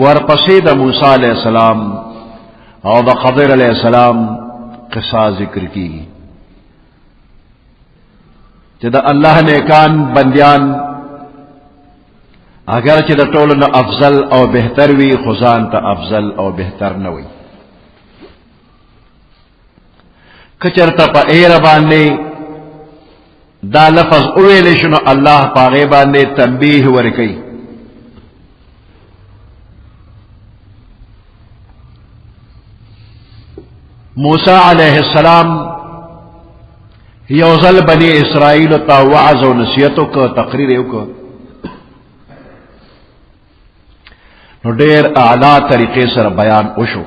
ورپسې د موسی علیہ السلام او د خضر علیہ السلام قصه ذکر کیږي چې د الله نیکان بندیان اگر چې د ټولو نه افضل او بهتر وي خو ځان ته افضل او بهتر نه وي که چېرته په ایره باندې دا لفظ وویلی شو نو الله په هغې باندې تنبیه ورکوي موسی علیہ السلام یوزل بنی اسرائیل تا وعظ و نصیحتو کا تقریر وکړ نو ډېر اعلی طریقې سره بیان وشو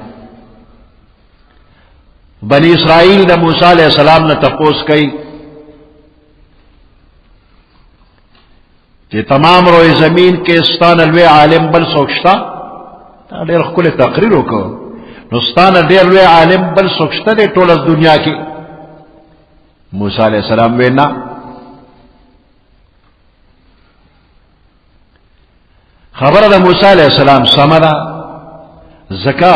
بنی اسرائیل د موسی علیہ السلام نه تپوس کوي چې تمام روی زمین کې ستان لوی عالم بل څوک شته ډېر ښکلی تقریر وکړ نو ستانه ډېر لوی عالم بل څوک شته دی ټوله دنیا کې موسی علیہ السلام وینا خبره د موسی علیہ السلام سمه ده ځکه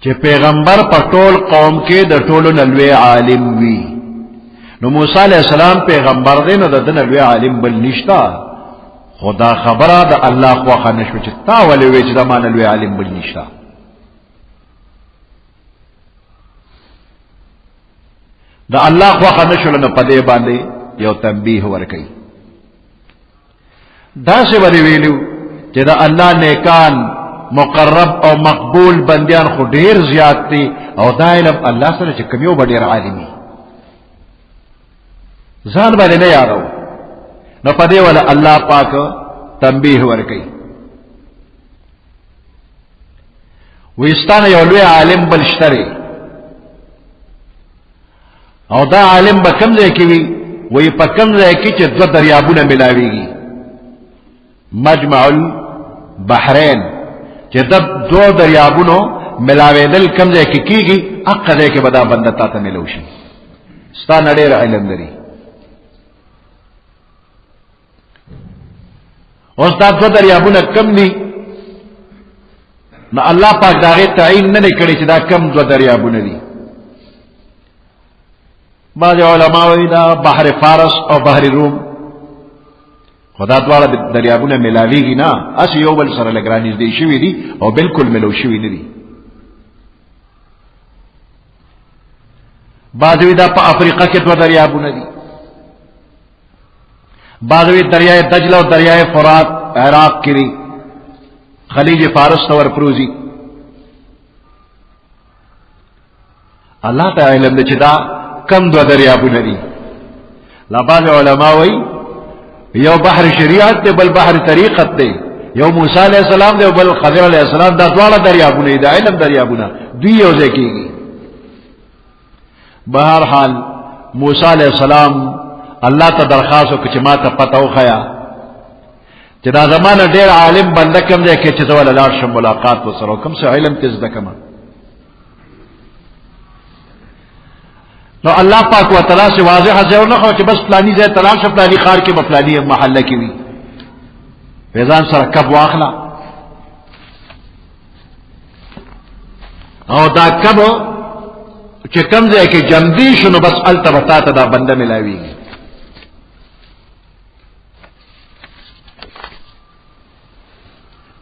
چې پیغمبر په ټول قوم کې د ټولو نه لوی عالم وي نو موسی علیہ السلام پیغمبر دی نو د ده نه لوی عالم بل نشته خدا خبره د الله خوښه نه شوه چې تا ولې وایې چې د ما نه لوی عالم بل نشته دا الله خوښه نشول نو په دې باندې یو تنبیه ورکړي داسې ولې ویلو چې دا الله نیکان مقرب او مقبول بندیان خو ډېر زیات دي او دا علم الله سره چې کوم یو به ډېر عالمي ځان باندې نه یادو نو په دې ولا الله پاک تنبیه ورکړي وستانه یو لوی عالم بل شته او دا عالم به کم ځای کې وي وایي په کم ځای کې چې دوه دریابونه ملاویږي مجمع البحرین چې د دوه دریابونو ملاوېدل کم ځای کې کېږي هغه ځای کې به دا بنده تا ته ملو شي ستا نه ډېر علم لري اوس دا دوه دریابونه کم دي نو الله پاک د هغې تعین نه دی کړی چې دا کم دوه دریابونه دي بعض علماء وی دا بحر فارس او بحر روم خدا دواړه دریابونه ملاویږي نه اس یو بل سره لږ رانږدې شوي دي او بالکل ملو شوي نه دي بعض وی دا په افریقا کې دوه دریابونه دي بعض وی دریای دجله او دریای فرات عراق کې دي خلیج فارس ته ورپروزي الله تعالی علم دې چې دا کم دو دریابونه دي لا بعض علماء وی یو بحر شریعت دی بل بحر طریقت دی یو موسی علیہ السلام دی بل خضر علیہ السلام دا دواړه دریابونه دي علم دریابونه دوی یو ځای کېږي بهر حال موسی علیہ السلام الله ته درخواست وکړه چې ما ته پته وښیه چې دا زمانه ډېر عالم بنده کوم ځای کې چې زه وله لاړ شم ملاقات ورسره وکړم څه علم کې زده کړم نو الله پاک و تعالی سے واضح ځای ونه خو چې بس فلانی ځای ته لاړ شه فلانی ښار کې به فلانی محله کې وي فیضان سره کب واخله او دا کب چې کم ځای کې جمدي شو نو بس هلته به تا ته دا بنده ملاویږي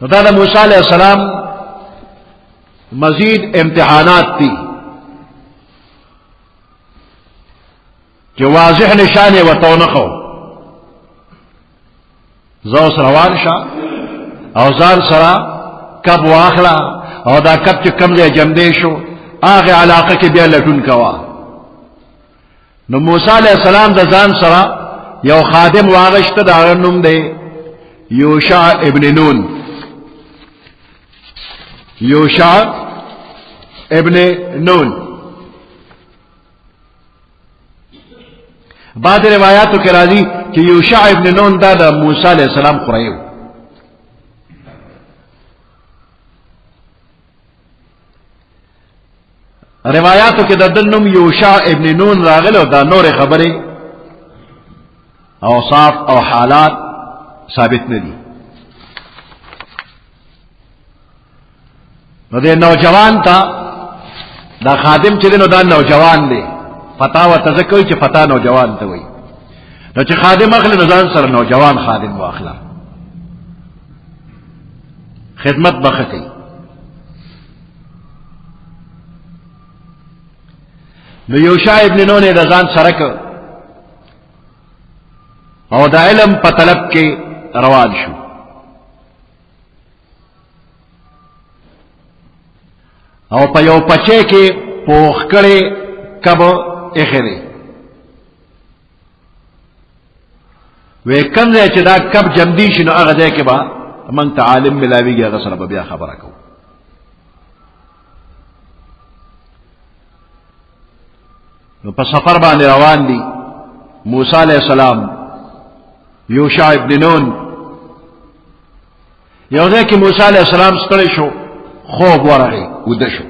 نو دا د موسی علیہ السلام مزید امتحانات دي چې واضح نشانه وته نخو زوس روان شه او ځان سره کب واخلا او دا کب چې کم ځای جمدې شو هغه علاقه کې بیا لټون کوا نو موسی علیہ السلام د ځان سره یو خادم واغشته دا نوم دی یوشع ابن نون یوشع ابن نون بعض روایاتو کې راځي چې یوشع ابن نون دا د موسی علیہ السلام خورایو روایاتو کې د دنم یوشع ابن نون راغله دا نور خبره اوصاف او حالات ثابت نه دي. نو د نوجوان تا دا خادم چې نو دا نوجوان دی پتا و تذکر چې پتا نوجوان ته وي. نو چې خادم اخلي نو ځان سره نوجوان خادم واخلا خدمت بختی. نو یوشع ابن نون د ځان سره ک او د علم په طلب کې روان شو. او په یو پچې کې پوخ کړي کب اخري وې کنه چې دا کب جمدی شنو هغه ځای کې با من تعالم ملاویږي هغه سره بیا خبره کو. نو په سفر باندې روان دي موسی علیہ السلام یوشع ابن نون. یو ځای کې موسی علیہ السلام ستړی شو خوب ورغی وده شو.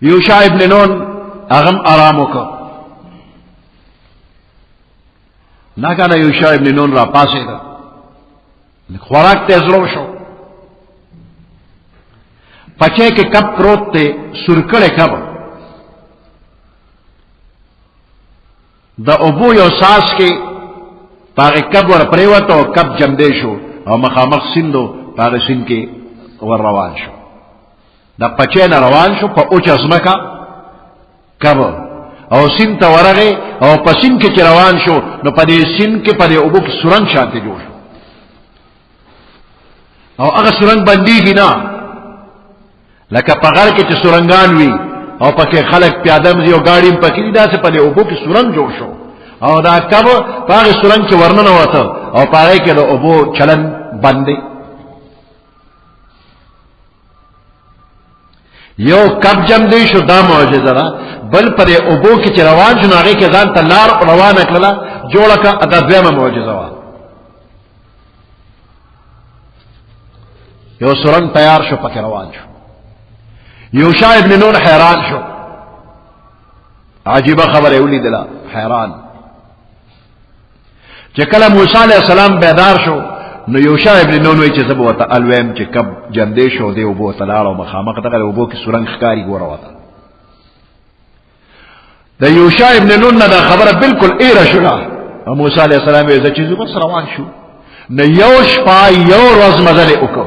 یوشع ابن نون اغم آرام وکړ. ناګانه یوشع ابن نون را پاسې ده خوراک ته زړه شو. پچې کې کب پروت ته سرکړې کب د ابو یو ساس کې پاغه کب ور پریوته او کب جمدې شو او مخامخ سیندو پاغه سین کې ور روان شو. د پچې نه روان شو په اوچ ازمکا کب او سین ته ورغه او په سین کې روان شو نو په دې سین کې په دې ابو کې سورنګ شانته جوړ شو او هغه سورنګ باندې نه لکه په غار کې چې سورنګان وي او پکې خلک پیاده مزي او گاډي پکې دا څه په دې ابو کې سورنګ جوړ شو او دا کب پاغه سورنګ چې ورننه وته او پاره کې د ابو چلن باندې یو کب جم دی شو دا معجزه ده. بل پر ابو کې چې روان شو هغه کې ځان ته لار روانه کړله جوړه کا ادا دویمه معجزه وا. یو سورنګ تیار شو پکې روان شو. یوشع ابن نون حیران شو عجیبه خبره ولیدله حیران. چې کله موسی علیہ السلام بیدار شو نو یوشع ابن نون وی چې زبو ته الویم چې کب جندې شو دی او بو تلار او مخامخ دغه او بو کې سورنګ ښکاری ګوره وته. د یوشع ابن نون نه دا خبره بالکل ایره شو. موسی علیہ السلام یې چې زو بس روان شو نه یو شپه یو ورځ مزل وکړ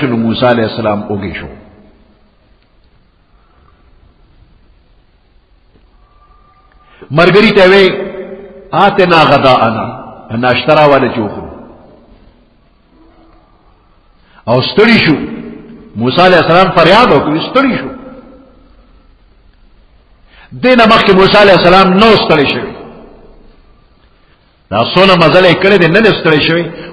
شو. نو موسی علیہ السلام اوږي شو. مرګری ته وی آتنا غداءنا ناشترا ولا چوخو او ستړي شو. موسی علیہ السلام فریاد وکړ ستړي شو. دینه مخکې موسی علیہ السلام نو ستړي شوی دا سونه مزل یې کړی دی نه ستړي شوی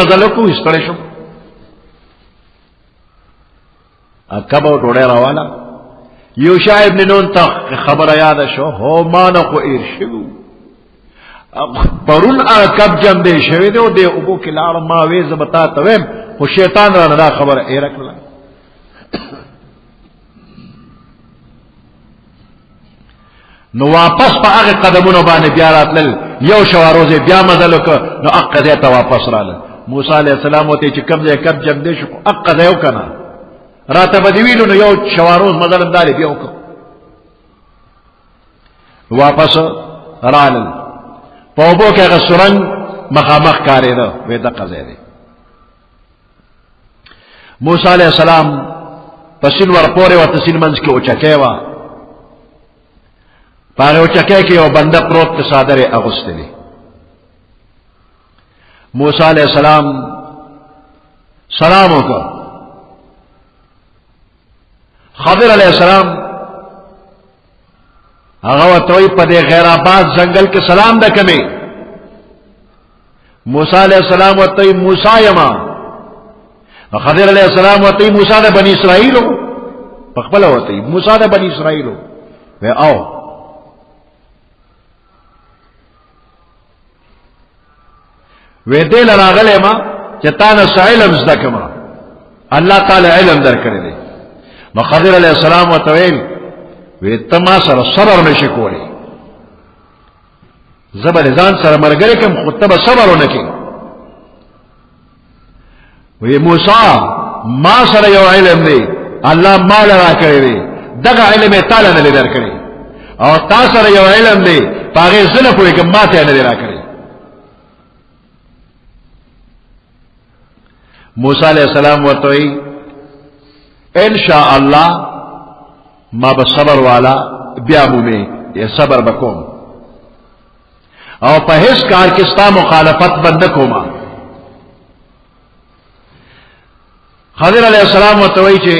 مزل کو ستړي شو. اکبو ډوړې راواله یوشع ابن نون ته خبره یاد شو هو ما نه خو ایر شو پرون کب جم دی شوی دی او دی ابو کې لار ما وې زبتا ته ویم خو شیطان را نه خبره ایر کړل. نو واپس په هغه قدمونو باندې بیا راتلل یو شواروزه بیا مزل وکړ نو اقضه ته واپس رااله. موسی علیہ السلام وته چې کم ځای کب جم دی شو اقضه یو کنه راته بدویلو نو یو شواروز مزل انداري بیا وکړ واپس رالل په وبو کې هغه سورنګ مخامخ کاری ده وې د قضې دی. موسی علیہ السلام پسین ور پورې و تسین منځ کې اوچکه وا پاره اوچکه کې یو بنده پروت ته صادره اغوستلی. موسی علیہ السلام سلام وکړ. خضر علیہ السلام هغه وتوی په دې غیر آباد ځنګل کې سلام د کمه. موسی علیہ السلام وتوی موسی یما. خضر علیہ السلام وتوی موسی د بنی اسرائیل په خپل وتوی موسی د بنی اسرائیل و او و دې لراغله ما چې تا نه علم زده کما اللہ تعالی علم در کرے دے. نو خضر علیہ السلام و طویل وی تما سر صبر نشی کولی زبر زان سر مرگرے کم خطب صبر نکی. وی موسیٰ ما سر یو علم دے اللہ مال را کرے دے دگا علم تعالی نلی در کرے اور تا سر یو علم دے پاگے ظلف ہوئے کم ما تے نلی را کرے. موسیٰ علیہ السلام ورطوئی انشاءاللہ ما بصبر والا بیامو میں یہ صبر بکوم اور پہس کار کستا مخالفت بندکو ما. خضر علیہ السلام ورطوئی چھے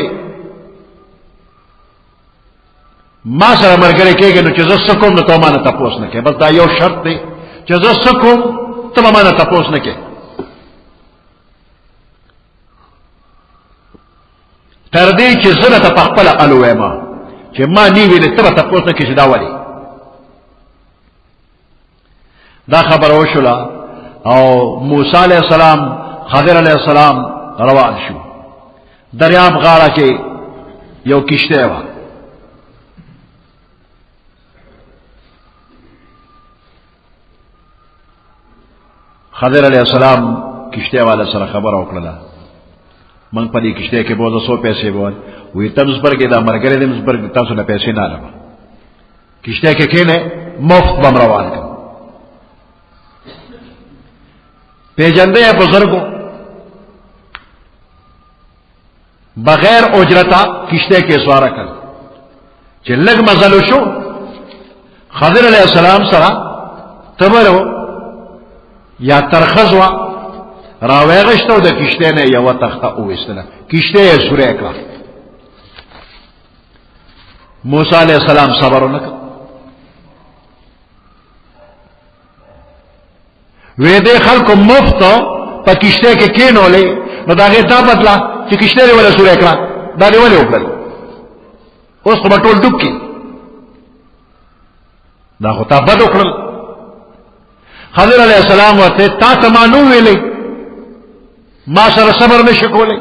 ما سر مرگرے کے گئے نو چیزا سکم نو تو مانا تپوس نکے بس دا یو شرط دے چیزا سکم تو مانا تپوس نکے. تردی چی زنتا پخپل علوے ما چی ما نیوی لی تبا تپوس نکی چی دا ولی دا خبر وشلا او موسیٰ علیہ السلام خضر علیہ السلام روان شو. دریاب غارا کے یو کشتے وا خضر علیہ السلام کشتے والا سر خبر اوکڑلا من پدی کشتے کے بہت 100 پیسے بول وی تمزبرگ دا مرگرے دے مزبرگ تاسو نہ پیسے نہ لما کشتے کے کھینے مفت بم روان کر پیجندے ہیں بزرگوں بغیر اجرتا کشتے کے سوارا کر چلگ مزلو شو. خضر علیہ السلام سرا تمرو یا ترخزوا راویغشتو دا کشتے نے یو تختہ اوستنا کشتے سورے کا. موسیٰ علیہ السلام صبر نکا ویدے خلق مفت پا کشتے کے کینو لے نو دا غیر دا بدلا چی کشتے دے والا سورے کا دا دے والے اکڑل اس کو بطول ڈب کی دا خطا بد اکڑل. خضر علیہ السلام وقتے تا تمانو ویلے ما سر صبر میں شکولے.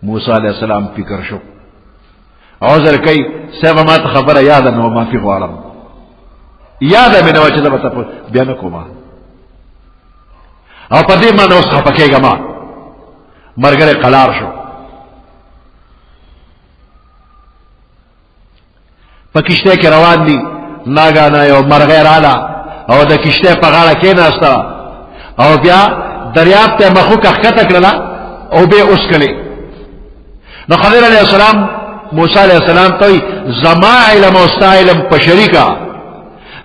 موسیٰ علیہ السلام فکر شو عذر کئی سیب ما خبر یادا نو ما فی غوارم یادا میں نوچے دا بتا بیانکو ما او پا دی ما نوست خپکے گا ما مرگر قلار شو. پا کشتے کے روان دی ناگانا یو مرغیر آلا او دا کشتے پا غالا کے ناستا او بیا دریاب تے مخو کا خطک لنا او بے اس کلے. نو خضر علیہ السلام موسیٰ علیہ السلام توی زما علم و ستا علم پا شریکا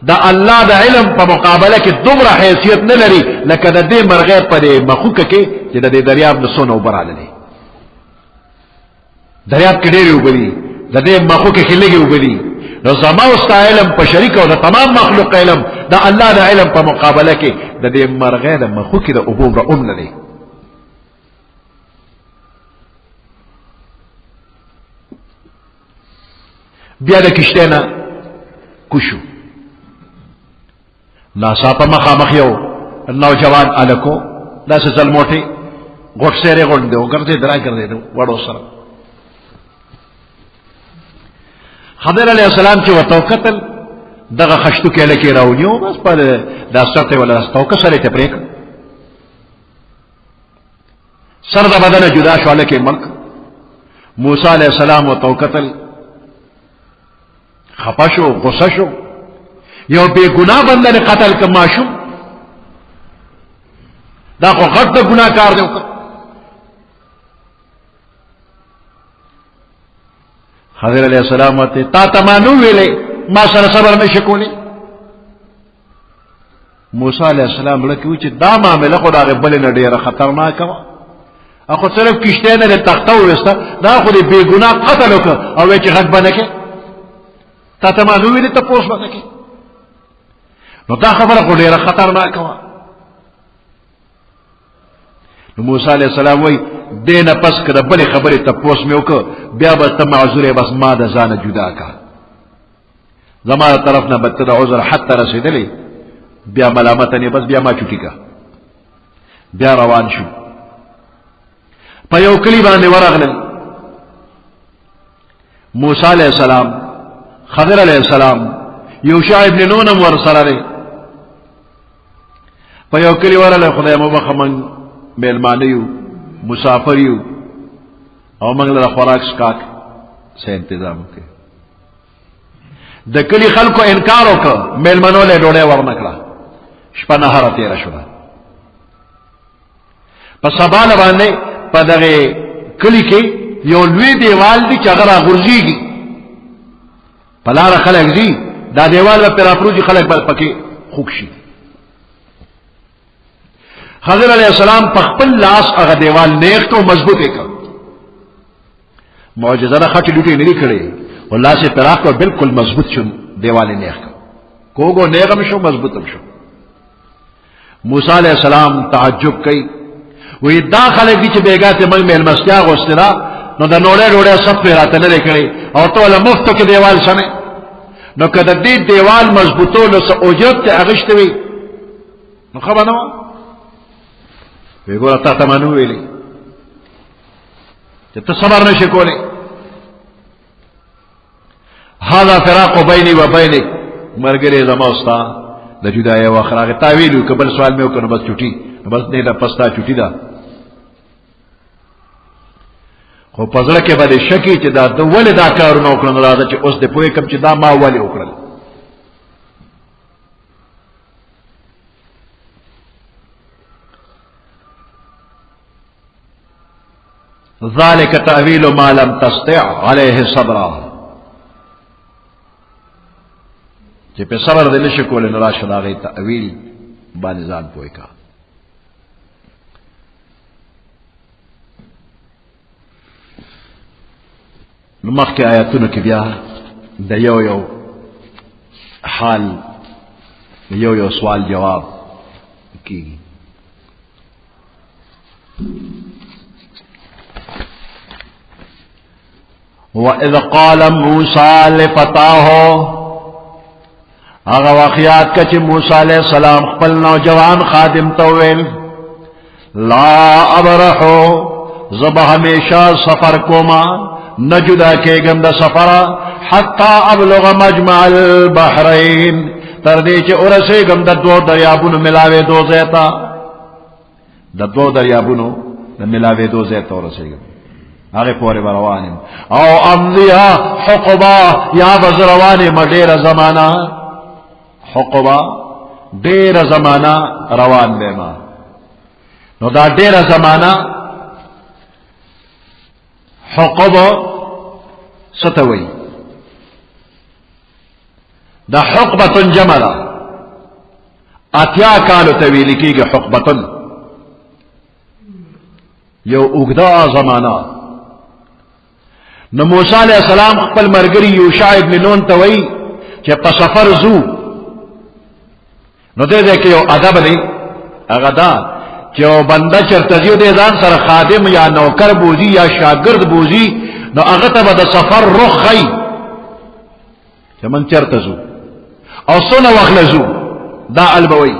دا اللہ دا علم پا مقابلہ کی دمرا حیثیت نلری لکہ دا دے مرغیب پا دے مخو کے جی دا دے دریاب نسون او برا لنے دریاب کے دیری اوبلی دا دے مخو کے کھلے گی اوبلی. نو زما استا علم پا شریکا دا تمام مخلوق علم دا اللہ دا علم پا مقابلہ کے دا دے مرغیب دا مخو کی دا اوبو را ام لنے. بیا دا کشتینا کشو ناسا پا مخا مخیو نوجوان علکو دا سے ظلموٹی گوٹ سیرے گوٹ دے گردے درائی کردے دے وڑو سر. خضر علیہ السلام چی وطو قتل دغا خشتو کے لکی راونیو بس پا دا سرتے والا رستاو کسرے تے پریک سر دا بدن جدا شو لکی ملک. موسیٰ علیہ السلام وطو قتل خپشو غصشو یو بے گناہ بندہ نے قتل کماشو دا خو غٹ دا گناہ کار دے اوکر. خضر علیہ السلام وطے تا تمانو ویلے ما سر صبر میں شکولی. موسیٰ علیہ السلام لکیو چی دا معاملہ خود آگے بلی نڈیر خطرناک ہوا اخو صرف کشتے نے تختہ ہوئستا دا خود بے گناہ قتل اوکر او ویچی غٹ بنکے تا تمانو ویلی تا پوس بنکے نو دا خبر کو ډیره خطرناک وا. نو موسیٰ علیہ السلام وی دین پس کده بلی خبری تپوس میں وکړه بیا به ته معذور بس ما د ځان جدا کا زما طرف نه بد د عذر حتی رسیدلی بیا ملامت نه بس بیا ما چټی کا بیا روان شو. په یو کلی باندې ورغلل موسی علیہ السلام خضر علیہ السلام یوشع ابن نون ورسره دی په یو کلی ورغلل خدای مو بخمن میلمانه یو مسافر یو او موږ له خوراک سکاک سے انتظام وکړي د کلی خلکو انکار وکړ میلمنو له ډوډۍ ورنکړه شپه نهار تیر شوه په سبا باندې په دغه کلی کې یو لوی دیوال دی چې هغه راغورځېږي په لاره خلک ځي دا دیوال به راپروځي خلک به پکې خوږ شي حضرت علیہ السلام په خپل لاس هغه دیوال نیغ کو مضبوط کړ معجزه نه خټې لوټې نه کړې والله سے پراخ کو بالکل مضبوط شو دیوال نیغ کوګو نیغم شو مضبوطم شو موسی علیہ السلام تعجب کوي وی دا خلک دي چې بیګا ته موږ میلمستیا غوښتنه نو دا نوړې سب په راته نه کړې او ته له مفتو کې دیوال سمې نو کله دې دیوال مضبوطولو سه اوجت ته اغشته وي نو خبر نه وی ګور ته مانو ویلې چې ته صبر نشې کولې هذا فراق بيني وبينك مرګري زموستا د جدای واخره تعویل قبل سوال مې وکړ بس چټي بس نه دا پستا چټي دا خو پزړه کې باندې شکی چې دا د ولې دا کارونه وکړل راځي چې اوس دې پوي کم چې دا ما ولې وکړل ذالک تعویل ما لم تستطع علیه صبرا چې په صبر دې نشي کولای نو راشه دا غي تعویل باندې ځان پوي کا نو مخکې آیاتونو کې بیا د یو حال یو سوال جواب کیږي وَإِذْ قَالَ مُوسَى لِفَتَاهُ هغه واقعات چې موسی علیہ السلام خپل نوجوان خادم ته ویل لا ابرح زبه همیشه سفر کوما نجدا کېږم د سفر حتا ابلغ مجمع البحرین تر دې چې ورسېږم د دوه دریابونو ملاوي دوزه تا د دوه دریابونو د ملاوي دوزه ته ورسېږم هغه پورې روانم او امضیا حقبا یا بزروانه مډېره زمانہ حقبا ډېره زمانہ روان به ما نو دا ډېره زمانہ حقبا ستوي دا حقبه جمله اتیا کالو تویل کیږي حقبه یو اوږده زمانہ نو موسی علیہ السلام خپل مرګري یوشع ابن نون ته وی چې په سفر زو نو دې کې یو ادب دی هغه دا چې یو بنده چرته زیو دې ځان سره خادم یا نوکر بوزي یا شاګرد بوزي نو هغه ته به د سفر رخ خي چې من چرته زو او سونه وخلزو دا البوي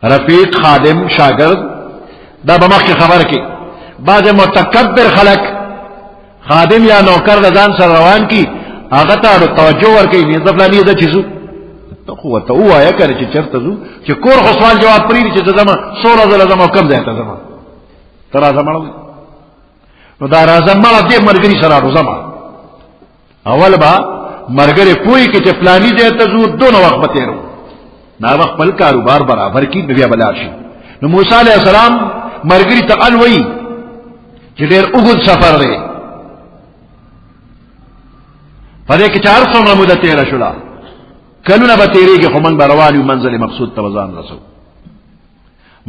رفیق خادم شاګرد دا به مخکې خبر کې بعض متکبر خلق خادم یا نوکر د ځان سره روان کی هغه ته توجه ورکړي نه ځفلانی ده چیزو ته خو ته وایا کړي چې چرته زو چې کور خو سوال جواب پری چې زما سوره زله زما کم ده ته زما تر ازمړو نو دا راځم دې مرګري سره روزما اول با مرګري پوي کې چې پلاني دې ته زو دونه وخت بتیرو نا وخت خپل کاروبار برابر کی بیا بلار شي نو موسی عليه السلام مرګري ته الوي چې ډېر اوږد سفر دی پدې کې 400 موده تیر شولا کلونه به تیریږي خو موږ به روان یو منزل مقصود ته ځان رسو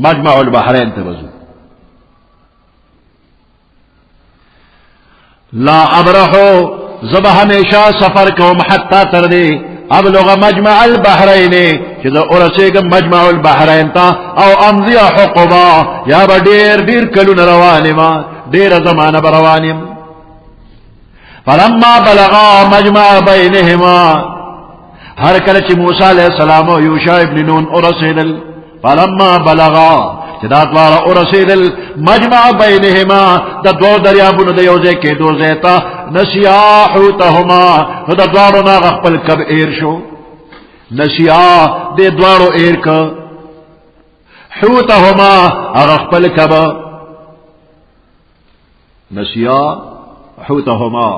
مجمع البحرین ته وځو لا ابرحو زبه همیشه سفر کوم حتی تر دې ابلغ مجمع البحرین چې دا ورسېږم مجمع البحرین ته او امضي حقبا یا به ډېر کلونه روانې ما ډېره زمانه به روانیم فلما بلغا مجمع بینهما هر کله چې موسی علیہ السلام او یوشع ابن نون ورسېدل فلما بلغا دا دوارا ارسیدل مجمع بینهما دا دو دریابون دا یوزے کے دو زیتا نسیا حوتهما نو دا دوارو نا غقبل کب ایر شو نسیا دے دوارو ایر کا حوتهما غقبل کب نسیا حوتهما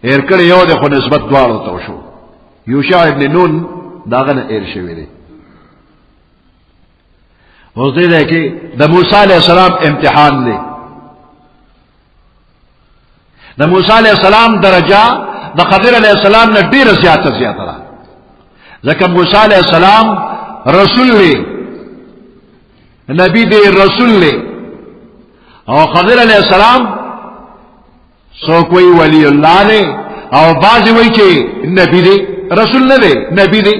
ایر کر یو دے خو نسبت دوارو تو شو یوشع ابن نون داغن ایر شوی دے اس دے کہ دا موسیٰ علیہ السلام امتحان دے دا موسیٰ علیہ السلام درجہ دا خضر علیہ السلام نے دیر زیادہ رہا ذکر موسیٰ علیہ السلام رسول لے نبی دے رسول لے اور خضر علیہ السلام سو کوئی ولی اللہ نے اور بعض وہی کہ نبی دے رسول نہ دے نبی دے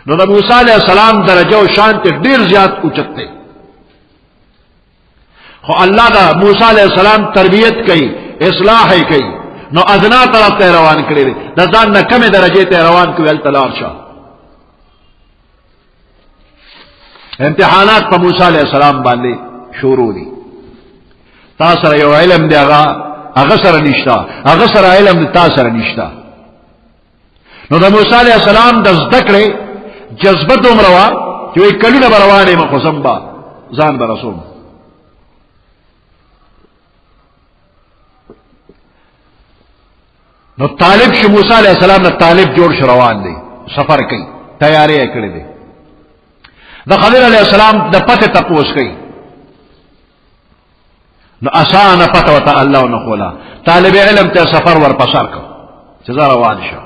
نو دا موسیٰ علیہ السلام درجہ و شان تے دیر زیاد اچتے خو اللہ دا موسیٰ علیہ السلام تربیت کئی اصلاح کئی نو ادنا طرف تے روان کرے دے دا دان نا کم درجے تے روان کوئی التلار شاہ امتحانات پا موسیٰ علیہ السلام باندے شروع دی تاثر یو علم دے اغسر نشتا اغسر علم دے تاثر نشتا نو دا موسیٰ علیہ السلام دا زدکرے جذبت دوم روا جو ایک کلو بروانے مخصم با زان برسوم نو طالب شو موسیٰ علیہ السلام نو طالب جوڑ شو روان دے سفر کئی تیاری اکڑے دے دا خضر علیہ السلام دا پتہ تپوس کئی نو آسان پتہ وتا اللہ نقولا طالب علم تے سفر ور پسار کو چیزا روان شو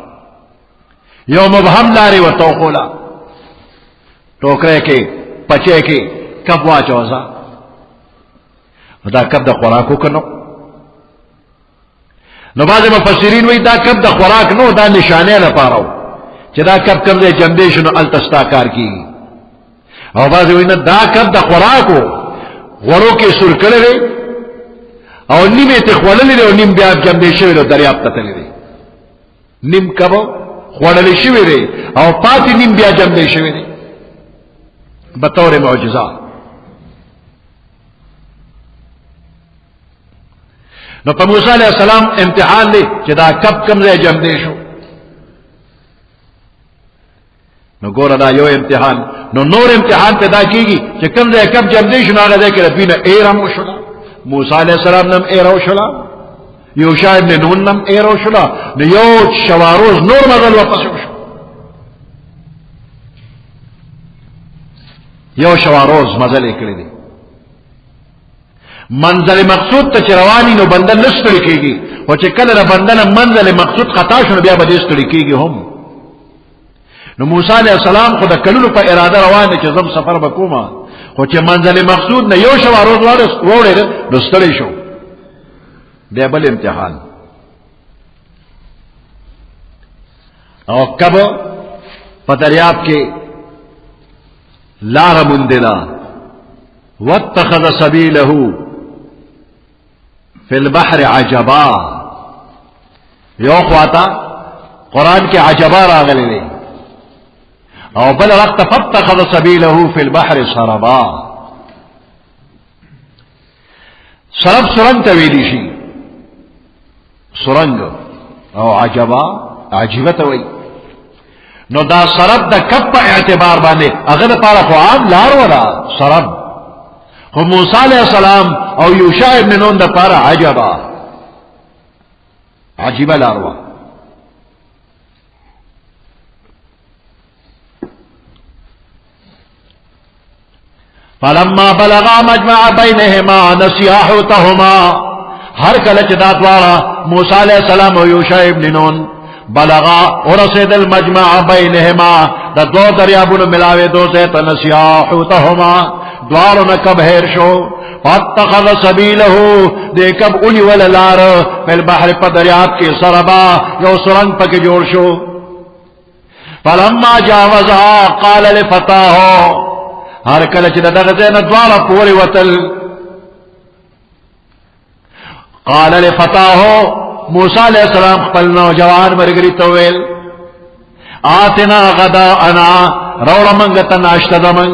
یو مبہم لاری و توقولا ٹوکرے کے پچے کے کب واچوزا دا کب دا خوراکو کنو نو بعض مفسرین وی دا کب دا خوراک نو دا نشانے لپاراو چی دا کب کم دے جمدیشنو التستاکار کی اور بعض وی دا کب دا خوراکو غورو کے سر کرے اور نیم تخواللی دے اور نیم بیاب جمدیشوی دے دریاب تتلی دے نیم کبو خواللی شوی دے اور پاتی نیم بیا جمدیشوی دے بطور معجزہ نو پا موسیٰ علیہ السلام امتحان دے چدا کب کم دے جم دے شو نو گورا دا یو امتحان نو نور امتحان پیدا کی گی چی کم دے کب جم دے شو ناغا دے کہ ربین ایرام شلا موسیٰ علیہ السلام نم ایرو شلا یوشع ابن نون نم ایرو شلا نو یو شواروز نور مغل واپس شو یو شواروز مزل اکڑی دی منزل مقصود تا چروانی نو بندن نستڑی کی گی و چی کل را بندن منزل مقصود خطا شنو بیا با دیستڑی کی گی هم نو موسیٰ علیہ السلام خود کلونو پا ارادہ روانی چی زم سفر بکوما و چی منزل مقصود نا یو شواروز روڑی نستڑی شو بیا بل امتحان او کب پا دریاب کے لار مندلا واتخذ سبیلہ فی البحر عجبا یو خواتا قرآن کے عجبا راغلے لے او بل رقت فاتخذ سبیلہ فی البحر سربا سرب سرنگ تویلی شی سرنگ او عجبا عجیبت وی نو دا سرب دا کب پا اعتبار باندے اگر پارا خواب لار ولا سرب خو موسیٰ علیہ السلام او یوشع ابن نون دا پارا عجبا عجیبا لاروا فلما بلغا مجمع بینہما نسیا حوتہما ہر کلچ داتوارا موسیٰ علیہ السلام او یوشع ابن نون بلغا ورسد المجمع بینہما دا دو دریابون ملاوے دو سے تنسیا حوتہما دوارو نکب ہیر شو فاتخذ سبیلہو دے کب اولی واللار فی البحر پا دریاب کی سربا یو سرنگ پک جوڑ شو فلما جاوزا قال لفتاہو ہر کلچ دا دغزین دوارا پوری وطل قال لفتاہو موسیٰ علیہ السلام خپل نوجوان مرگری تویل آتنا غدا انا روڑا منگتا ناشتا دمن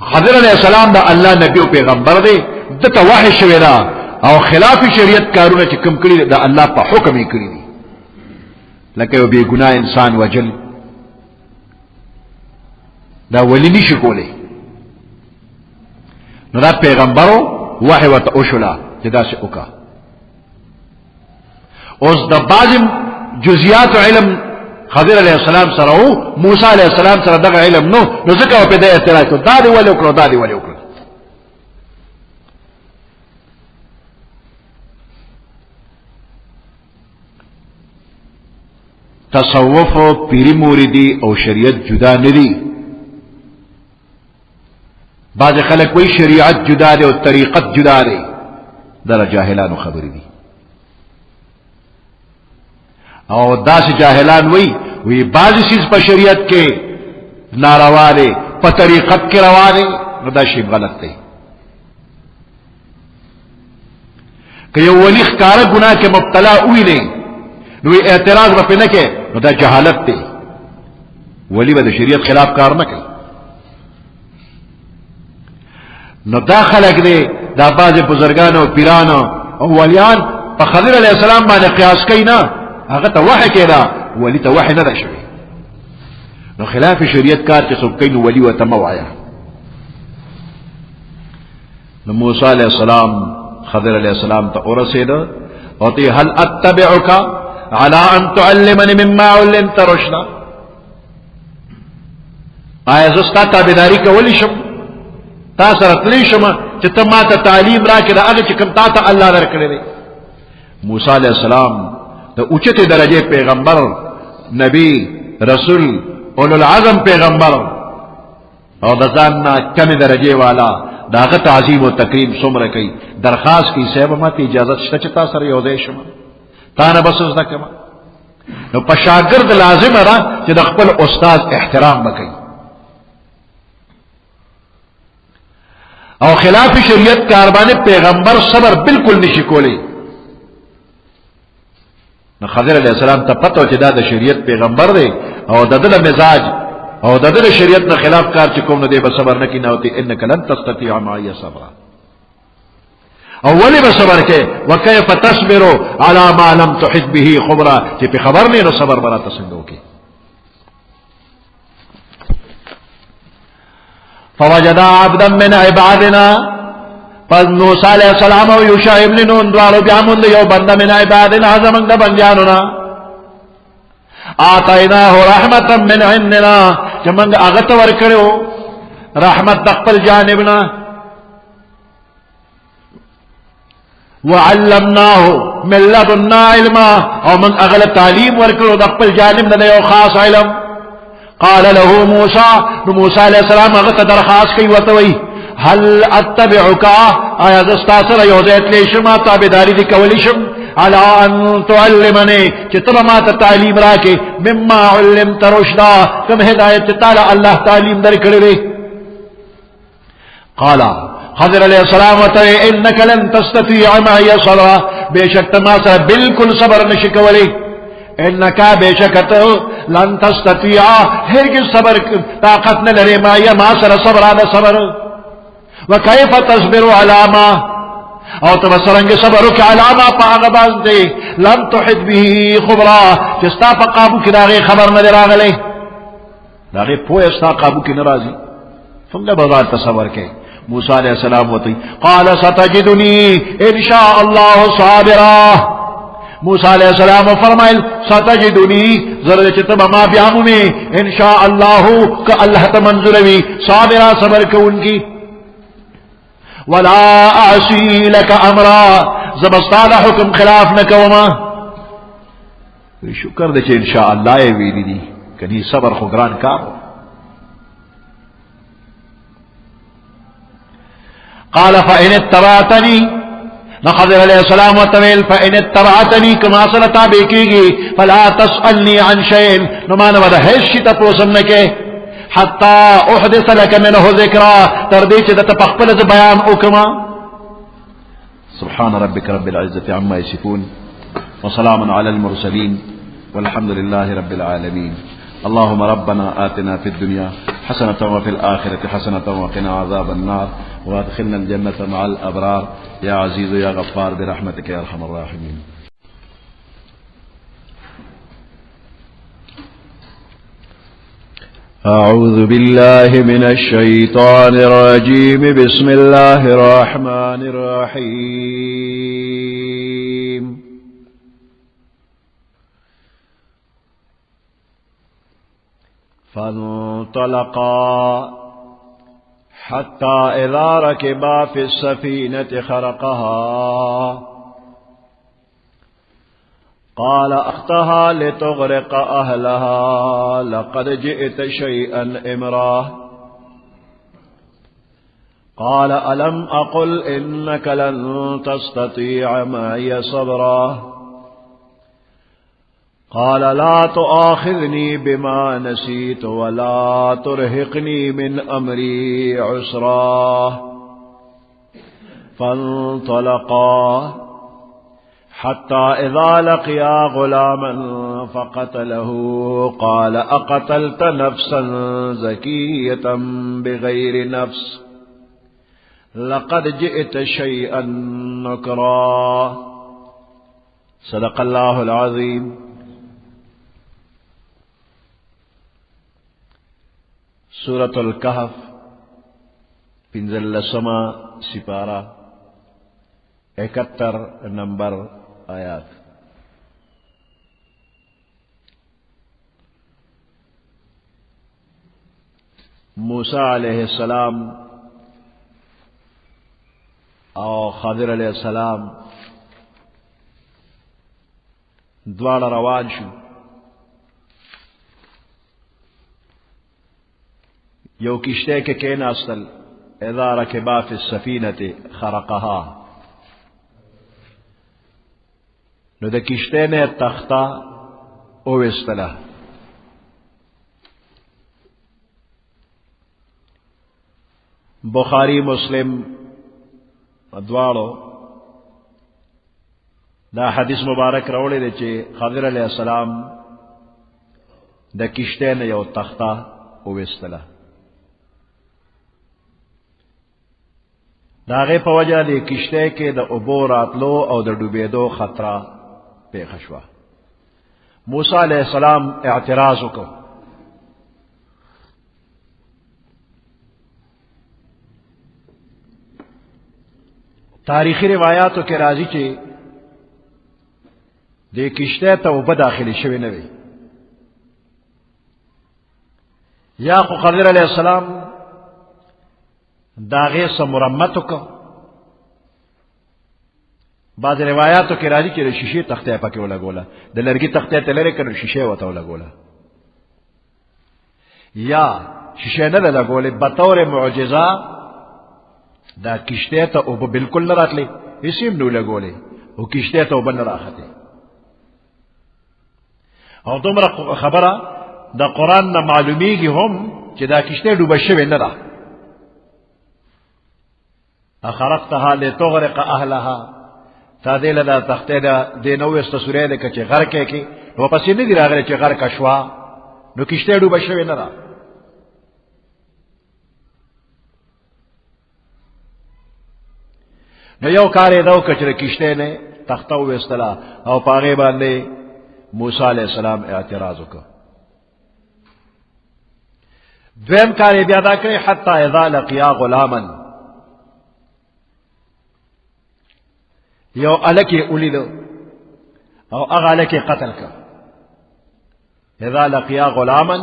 خضر علیہ السلام دا اللہ نبی و پیغمبر دے دتا وحی شوی دا او خلاف شریعت کارونه چې کم کړی دا الله په حکم یې کړی دي لکه یو بے گناہ انسان وجل دا ولی نشي کولی نو دا پیغمبرو وحی وته اوشلا چې دا څه وکا اوس د بعض جزئیات علم خضر علیہ السلام سره او موسی علیہ السلام سره دغه علم نو ځکه په دې اعتراض کو دا دی ولې وکړو دا دی ولې وکړو تصوف پیری موریدی او شریعت جدا ندی بعض خلق وی شریعت جدا دی او طریقت جدا دی در جاہلانو خبری دی او داس جاہلان وی بعض چیز پا شریعت کے ناروا دی پا طریقت کے روا دی نو دا شیب غلط دی کہ یو ولی خکار گناہ کے مبتلا ہوئی نہیں نو اعتراض با پی نکے نو دا جہالت دی ولی با دا شریعت خلاف کار نکے نو دا خلق دی دا باز بزرگان و پیران و ولیان پا خضر علیہ السلام بانے قیاس کئی نا اگر تا وحی کے دا ولی تا وحی ندا شوی نو خلاف شریعت کار چی سب کئی نو ولی و تمو آیا نو موسیٰ علیہ السلام خضر علیہ السلام تا ارسید او تی هل اتبعکا على ان تعلمني مما علمت رشدا آیا زستا تابداری کولی شم تا سرطلی شم چه تا ما تا تعلیم را کده اگه چه کم تا تا اللہ در کرده موسیٰ علیہ السلام دا اوچت درجه پیغمبر نبی رسول اولو العظم پیغمبر او دا زاننا کم درجه والا دا غت عظیم و تکریم سمر کئی درخواست کی سیب ما تی اجازت شتا چه تا سر یوزه شما تانا بس ازدا کما نو پا شاگرد لازم را چه دا خپل استاذ احترام بکی او خلاف شریعت کاربان پیغمبر صبر بالکل نشی کولی نو خضر علیہ السلام تا پتو چه دا شریعت پیغمبر دے او دا دل مزاج او دا دل شریعت نا خلاف کار چکم ندے با صبر نکی ناوتی انکا لن تستطیع معی صبرا اولی بصبر کے وکیف تصبرو علی ما لم تحد به خبرا چی پی خبر نہیں نو صبر برا تسنگو کی فوجدا عبدا من عبادنا پس موسیٰ علیہ السلام و یوشع ابن نون دوارو بیامون دیو بند من عبادنا زمن دا بندیانونا آتائناہ رحمتا من عندنا چمنگ اغت ورکڑو رحمت دقبل جانبنا وعلمناه من لدنا علما او من اغل تعلیم ورکلو دقبل جانب ندیو خاص علم قال له موسیٰ موسیٰ علیہ السلام اغت درخواست کی وطوئی هل اتبعکا آیا دستاسر یوزیت لیشم تابداری دی کولیشم على ان تعلمنی چطب ما تعلیم راکے مما علمت رشدا کم ہدایت تعالی اللہ تعلیم در کرے قال خضر علیہ السلام وطوئی انکا لن تستطیع معی صبرا بے شک ما سر بالکل صبر نشکولی انکا بے شکت لن تستطیع ہرگز صبر طاقت نلرے معی ما سر صبر آدھا صبر وکیف تصبر علاما او تبصرنگ صبرک علاما پا آغباز دے لم تحد به خبرا جستا پا قابو کی داغی خبر ندر آگلے داغی پوی استا قابو کی نرازی فنگا بغار تصور کے موسیٰ علیہ السلام وطی قال ستجدنی انشاء اللہ صابرا موسیٰ علیہ السلام فرمائل ستجدنی ضرور چتب ما بیامو میں انشاء اللہ کا اللہ تمنظروی صابرا صبر کون کی ولا اعصی لک امرا زبستاد حکم خلاف نکوما شکر دے چھے انشاء اللہ ویلی دی کنی صبر خگران کارو قال فإن اتبعتنی نخضر علیہ السلام وطویل فإن اتبعتنی کما صلتا بیکیگی فلا تسألنی عن شئین نمانا ودا حیشی تپوسم نکے حتی احدث لک منہ ذکرا تردیچ دا تپخپل بیان اکما سبحان ربک رب العزة عما يصفون وسلام على المرسلين والحمد لله رب العالمين اللهم ربنا آتنا في الدنيا حسنة وفي الآخرة حسنة وقنا عذاب النار وادخلنا الجنة مع الأبرار يا عزيز يا غفار برحمتك يا أرحم الراحمين. أعوذ بالله من الشيطان الرجيم. بسم الله الرحمن الرحيم. فانطلقا حتى إذا ركبا في السفينة خرقها قال أختها لتغرق أهلها لقد جئت شيئا إمرا قال ألم أقل إنك لن تستطيع معي صبرا قال لا تؤاخذني بما نسيت ولا ترهقني من أمري عسرا فانطلقا حتى إذا لقيا غلاما فقتله قال أقتلت نفسا زكية بغير نفس لقد جئت شيئا نكرا. صدق الله العظيم. سورة الكهف پنزلسما سپارہ 71 نمبر آیات. موسیٰ علیہ السلام او خضر علیہ السلام دوار روان شو. یو کشتے کے کینا اصل اذا رکبا فی السفینت خرقها نو دا کشتے نے تختہ اوستلا. بخاری مسلم دوارو دا حدیث مبارک روڑے دے چے خضر علیہ السلام دا کشتے نے یو تختہ اوستلا. داغے پا وجہ دے کشتے کے دا ابو راتلو او دا ڈوبیدو خطرہ پیخ شوا. موسیٰ علیہ السلام اعتراض کو تاریخی روایاتو کے راضی چے دے کشتے تا اوبا داخلی شوی نوی یا خو خضر علیہ السلام داغے سے مرمتو کو. بعض روایاتو کی راضی چی شیشے تختے پاکی ولا گولا دا لرگی تختے تلرے کر شیشے وطا ولا گولا یا شیشے نہ لگا گولے بطور معجزہ دا کشتے تا اوبا بالکل نرات لے اسیم نو لگولے او کشتے تا اوبا نراختے. او تمرا خبرہ دا قرآن نا معلومی گی ہم چی دا کشتے ڈوبا شوی نرا. اخرقتها لتغرق اهلها تا دیل دا تختے دا دی نوست سورے دے کچے غرقے کی نو پسی ندی راغلے چے غرق شوا نو کشتے ڈوبا شوی نرا. نو یو کارے دو کچر کشتے نے تختہ وستلا او پاغے باندے موسیٰ علیہ السلام اعتراض کو. دویم کارے بیادا کرے حتی اذا لقیا غلاما یو الکی اولی دو او اغا الکی قتل کا. اذا لقیا غلاما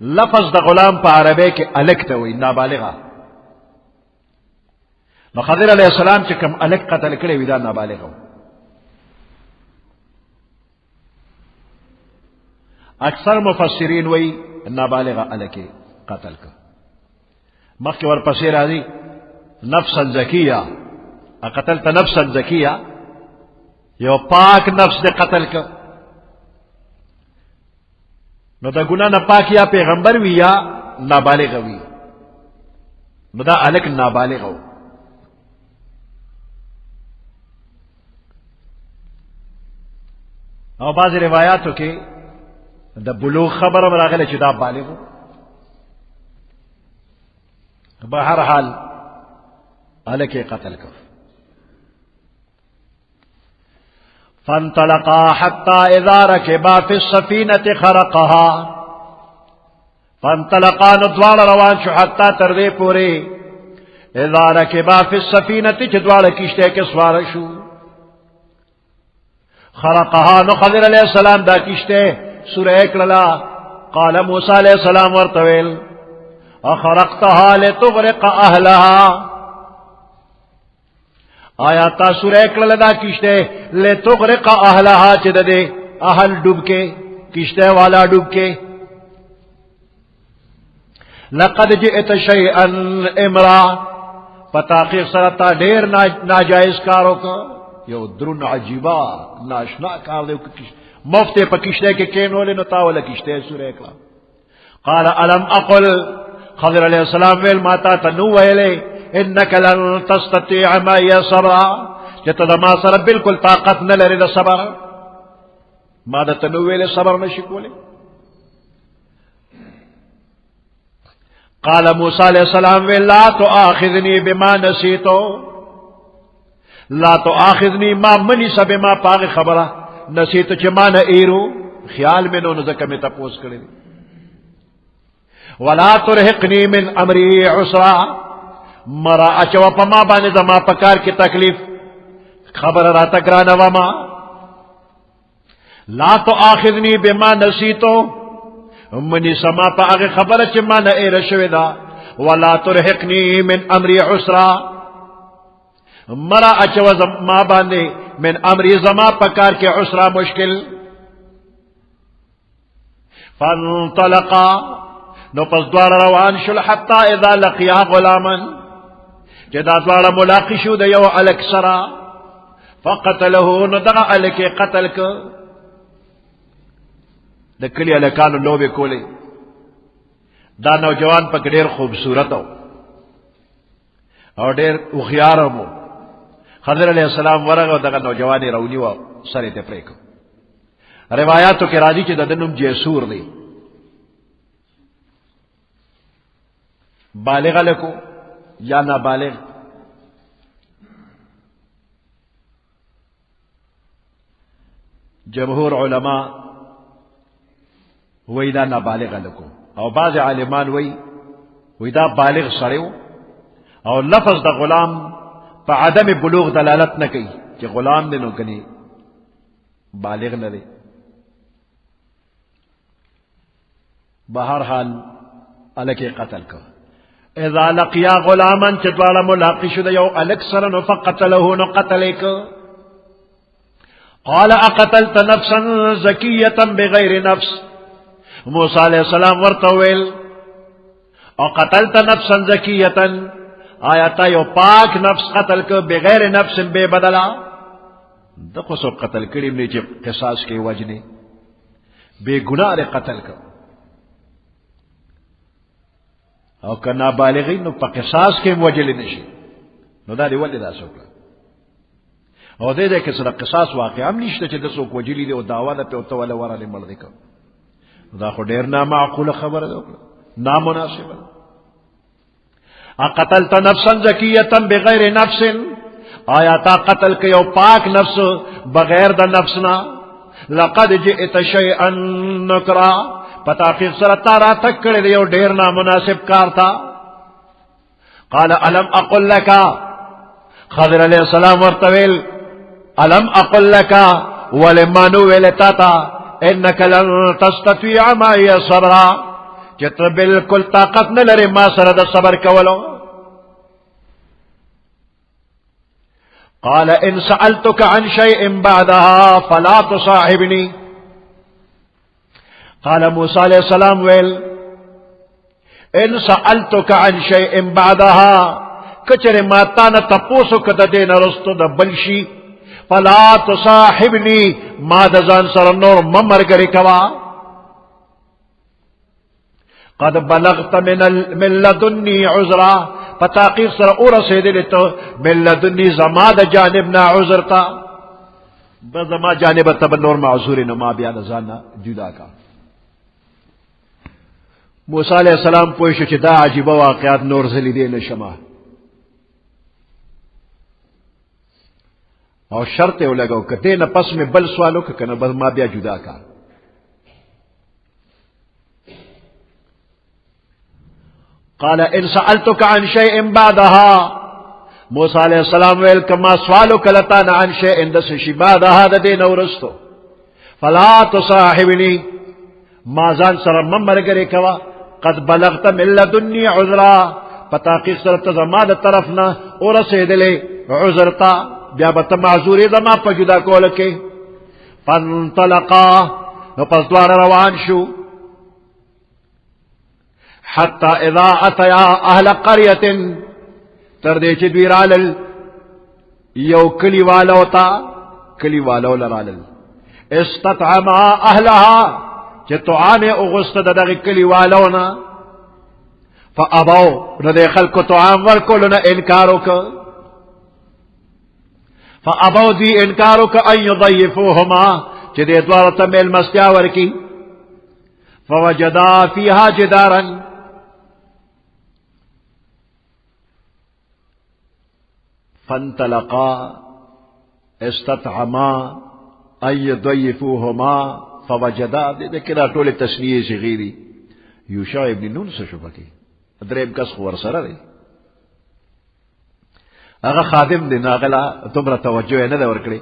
لفظ دا غلام پا عربے کے الکتا ہوئی نابالغا. خضر علیہ السلام چکم الک قتل کرے ویدا نابالغا. اکثر مفسرین وی نابالغا الکی قتل کا. مخی ورپسی راضی نفسا زکیہ قتلت نفسا زکیہ یو پاک نفس دے قتل کا. نو دا گناہ نہ پاک یا پیغمبر وی یا نابالغ وی نو دا الک نابالغ ہو. اور بعض روایاتوں کے د بلوغ خبر راغله چې دا بالغ بهر حال الکه قتل کو فانطلقا حتى اذا ركبا في السفينه خرقها فانطلقا ندوال روان شو حتى تردی پوری اذا ركبا في السفينه چدوال کشته کې سوار شو خرقها نو خضر علیہ السلام دا کشته سورہ اکللا قال موسی علیہ السلام ورتویل اخرقتها لتغرق اهلها آیا تا سورہ اکللا دا کشته لتغرق اهلها چې دے اهل ڈوب کے کشته والا ڈوب کے لقد جئت شيئا امرا پتاقیق سرطا ډیر ناجائز کارو کا یو درون عجیبا ناشنا کار دیو مفت پا کشتے کے کینولے نتاولا کشتے سورہ اکلا قال الم اقل خضر علیہ السلام ویل ماتا تنو ویلے انکا لن تستطیع مائی صبرا جتا دا ما سر بالکل طاقت نلری دا صبر ما دا تنو ویلے صبر نشکولے قال موسیٰ علیہ السلام ویل لا تؤاخذنی بما نسیتو لا تؤاخذنی ما منی سب ما پاغ خبرہ نسیتو چه ما نا ایرو خیال میں نو نزکا میں تپوس کرے ولا ترحقنی من امری عسرا مرا اچوا پا ما بانے زما پکار کی تکلیف خبر را تکرانا وما لا تؤاخذنی بما نسیتو منی سما پاغ خبرہ چه ما نا ایر شویدا ولا ترحقنی من امری عسرا مرا اچوا ما باندے من امری زما پکار کے عسرا مشکل فانطلقا نو پس دوار روان شل حتی اذا لقیا غلاما جدا دوار ملاقی شو دا یو علک سرا فقتلہو نو دغا علک قتل کا دا کلی علکانو لوبے کولے دا نوجوان پک دیر خوبصورت ہو اور دیر اخیار ہو خضر علیہ السلام ورغ و دغا نوجوانی رونی و سر تے پریکو روایاتو کے راضی چی دنم جیسور دی بالغ لکو یا نابالغ جمہور علماء وی دا نابالغ لکو او بعض عالمان وی دا بالغ سڑیو او لفظ دا غلام پا عدم بلوغ دلالت نہ کی کہ غلام دے نو کنی بالغ نہ دے بہرحال الکی قتل کا اذا لقیا غلاما چدوالا ملاقی شد یو الک سرن فقتلہو نو قتلک قال اقتلت نفسا زکیتا بغیر نفس موسیٰ علیہ السلام ورطویل اقتلت نفسا زکیتا آیا تا یو پاک نفس قتل کو بغیر نفس بے بدلا دقو سو قتل کریم نے جب قصاص کے وجنے بے گناہ رے قتل کو او که نابالغی نو پا قصاص کے وجلی نشی نو دا دی ولی دا سوکلا او دے دے کسر قصاص واقع ہم نشتا چی دا سوک وجلی دی او دعوی دا پی او تولی ورلی مردی کو دا خو دیر نامعقول خبر دا نامناسب اقتلت نفسا زکیتا بغیر نفس آیا تا قتل کے یو پاک نفس بغیر دا نفسنا لقد جئت شیئا نکرا پتاقیق سرطا را تک کرے دیو دیر نامناسب کار تھا قال الم اقل لکا خضر علیہ السلام ورطویل الم اقل لکا ولمانو ویلتاتا انکا لن تستطیع مائی صبرا چتر بالکل طاقت نلری ما سرد صبر کولو قال ان سألتك عن شيء بعدها فلا تصاحبني قال موسى علیہ السلام ویل ان سألتك عن شيء بعدها کچر ماتانا تپوسو کتا دین رستو دا بلشی فلا تصاحبنی ما دزان سر نور ممرگری کوا قد بلغت من لدنی عذرا فتاقیق سر اور سیدلی تو من لدنی زماد جانبنا عذرتا بزما جانب تب نور معذوری نما بیان زانا جدا کا موسی علیہ السلام پوه شو چې دا عجیبه واقعات نور زلی دی نشمه او شرط یې ولګاو که دې نه پس مې بل سوال وکړه که نه بس ما بیا جدا کا قال ان سألتك عن شيء بعدها موسی علیہ السلام ویل کما سوالو کلتان عن شيء دس شی بعدها د دین ورستو فلا تصاحبني ما ځان سره ممرګری کوا قد بلغت من لدني عذرا پتاقیق سره ته زما د طرف نه ورسېدلې عذرتا بیا به ته معذورې زما په جدا کول کې فانطلقا نو پس دواړه روان شو حتى اذا اتيا اهل قريه تر دې چې دوی رالل یو کلیوالو ته کلیوالو لرالل استطعما اهلها چې طعام اغسطه دغه کلیوالو نه فابوا نو د خلکو طعام ورکولو نه انکار وکړ فابوا دی انکار وکړ ان یضیفوهما چې دې دواړو ته میلمستیا ورکي فوجدا فيها جدارا فانطلقا استطعما ان يضيفوهما فوجدا دې کړه ټول تسنیه شي غیری یوشع ابن نون څه شو پکې دریم کس خور سره دی هغه خادم دی ناغلا تمره توجه نه ورکړي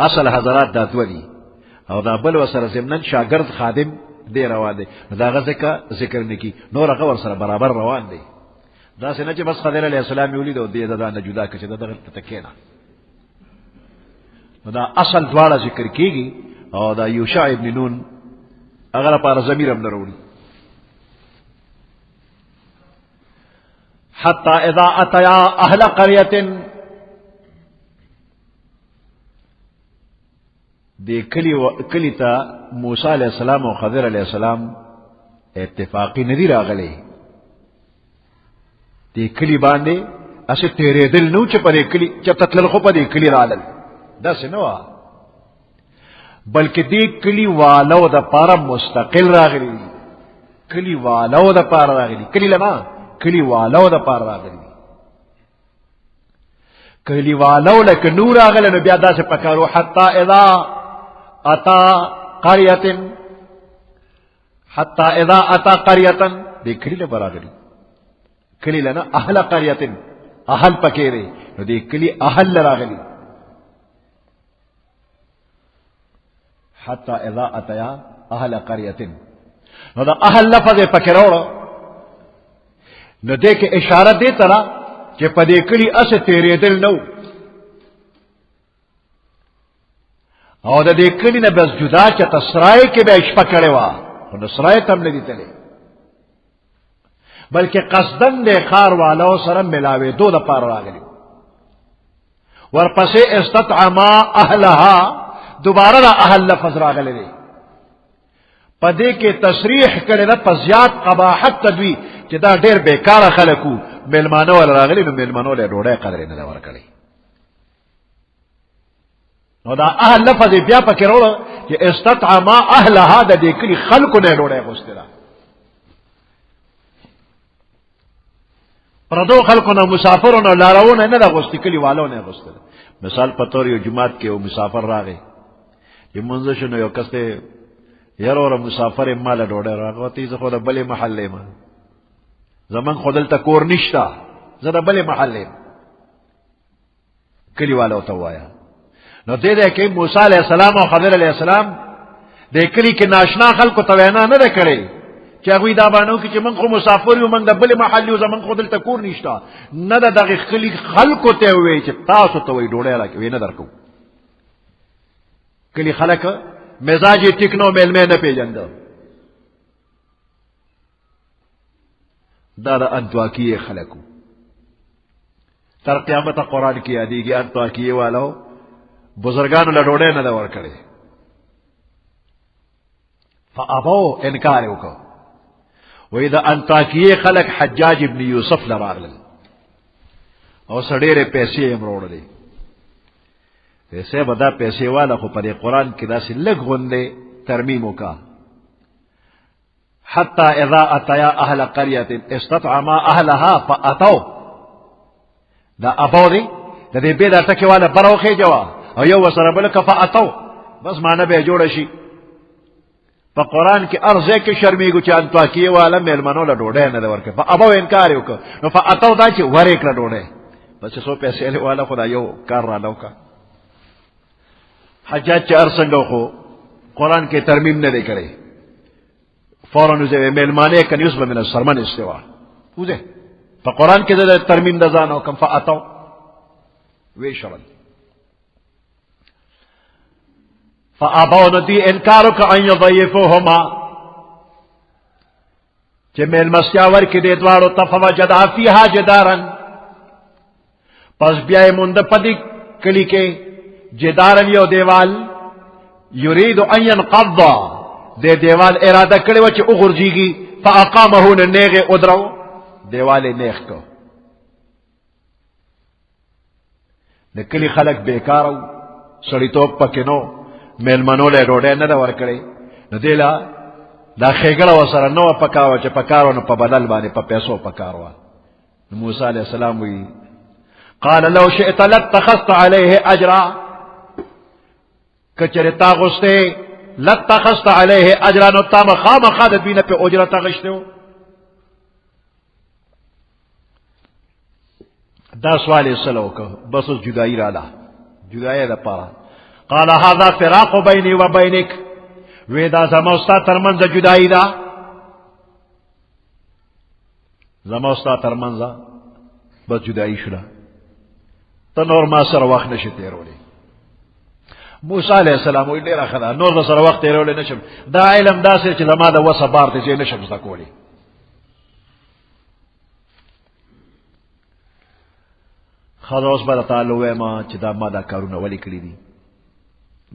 اصل حضرات داتوري او دا بل وسره زمنن شاګرد خادم دی روان دی دا غزه ذکر نکی نور هغه ور سره برابر روان دی دا څنګه چې بس خضر علیہ السلام یولید او دې دا نه جدا کړي دا تکینا دا اصل دواړه ذکر کیږي او دا یوشع ابن نون هغه لپاره ضمیر هم ضروري حتى اذا اتيا اهل قريه دې کلی ته موسی علیہ السلام او خضر علیہ السلام اتفاقی ندی راغلی دې کلی باندې اسه تیرې دل نو چې پرې کلی چې تتل خو پرې کلی رالل دا سينوا بلکې دې کلی والو د پاره مستقل راغلی کلی والو د پاره راغلی کلی لما کلی والو د پاره راغلی کلی والو لکه نور راغله نو بیا داسې پکارو حتا اذا اتا قريه حتا اذا اتا قريه دې کلی له راغلی کلی لنا اهل قريه اهل پکېره نو دې کلی اهل راغلی حتى اذا اتيا اهل قريه نو دا اهل لفظ پکېرو نو دې کې اشاره دې ترا چې په دې کلی اسه تیرې دل نو او د دې کلی نه بس جدا چې تسرای کې به شپه کړي وا نو سرای تم نه دي تلې بلکې قصدن د خار والو سره ملاوي دو د پار راغلي ورپسې استطعما اهلها دوباره د اهل لفظ راغلي دي پدې کې تصریح کړي د پزیات قباحت تدوی چې دا ډېر بیکاره خلکو ملمانو ول راغلي نو ملمانو له ډوډۍ قدر نه ورکړي نو دا اهل لفظ بیا پکې وروړه چې استطعما اهلها د دې کلی خلکو نه ډوډۍ غوښتله پردو خلکو نه مسافرونو لارونه نه غوښتي کلی والو نه غوښتل مثال پتور یو جماعت کې یو مسافر راغی چې مونږ شنو یو کسته یاره مسافر مال ډوډۍ راغوتی زه خو د بلې محلې ما زمون خودل ته کور نشتا زه د بلې محلې کلی والو ته وایا نو دې کې موسی علیہ السلام او خضر علیہ السلام د کلی کې ناشنا خلکو ته وینا نه کړي چې هغه دا باندې چې موږ خو مسافر یو موږ د بل محلي زمون خودل ته کور نشتا نه دغه کلی خلکو ته وی چې تاسو ته وی ډوډۍ راکوي نه درکو کلی خلک مزاج ټیکنو میل نه پیژند دا د انتواکیه خلکو تر قیامت قرآن کې یادېږي انتواکیه والو بزرگانو له ډوډۍ نه ور کړی فابو انکار وکړ و اذا انتاکیه خلق حجاج ابن یوسف لراغل او سړيره پیسې امروړلې پیسې بدا پیسې والا خو په قرآن کې داسې لګ غوندې ترمیم وکا حتى اذا اتيا اهل قريه استطعما اهلها فاتوا دا ابو دی د دې به دا ټکی والا بروخه جوا او یو سره بل کفاتو بس معنی به جوړ شي په قران کې ارزه کې شرمېږي چې انطاکیه والا مېلمنو له ډوډۍ نه ورکه په ابو انکار وکړ نو فاتو دا چې ورې کړ ډوډۍ بس څو پیسې له والا خدای یو کار را لوکا حجاج چې ارسنګو خو قران کې ترمیم نه دی کړی فورا نزه مېلمانه کني یوسف من السرمن استوا وځه په قران کې د ترمیم د ځانو کم فاتو وی شرل فابو ندی انکارک ان یضیفوهما چې مېلمستیا ورکې د دوارو تفوجد فیها جدارا پس بیا مونږ پدې کلی کې جدارن یو دیوال یرید ان ينقض د دیوال اراده کړې و چې وګرځيږي فاقامه نهغه ودرو دیوال نیخ کو د کلی خلک بیکارو سړیتوب پکې نو مېلمنو له ډوډۍ نه ورکړي نو دیلا دا خېګړه وسره نو پکاوه چې پکارو نو په بدل باندې په پیسو پکاروا موسی عليه السلام وی قال لو شئت لاتخذت عليه اجرا کچرتا غسته لاتخذت عليه اجرا نو تام خامخا د بینه په اجرت غشتو دا سوال سلو کو بس جدائی رالا جدائی دا پارا قال هذا فراق بيني وبينك ودا زموستا ترمنز جدائی دا زموستا ترمنز بس جدائی شلا تا نور ما سر وقت نشی تیرولی موسیٰ علیہ السلام وی دیر اخدا نور سر وقت تیرولی نشم دا علم دا سر چی زما دا وصا بارتی چی نشم زکولی خضر اوس بل تعالی وما چې دا ما دا کارونه ولي کړی دي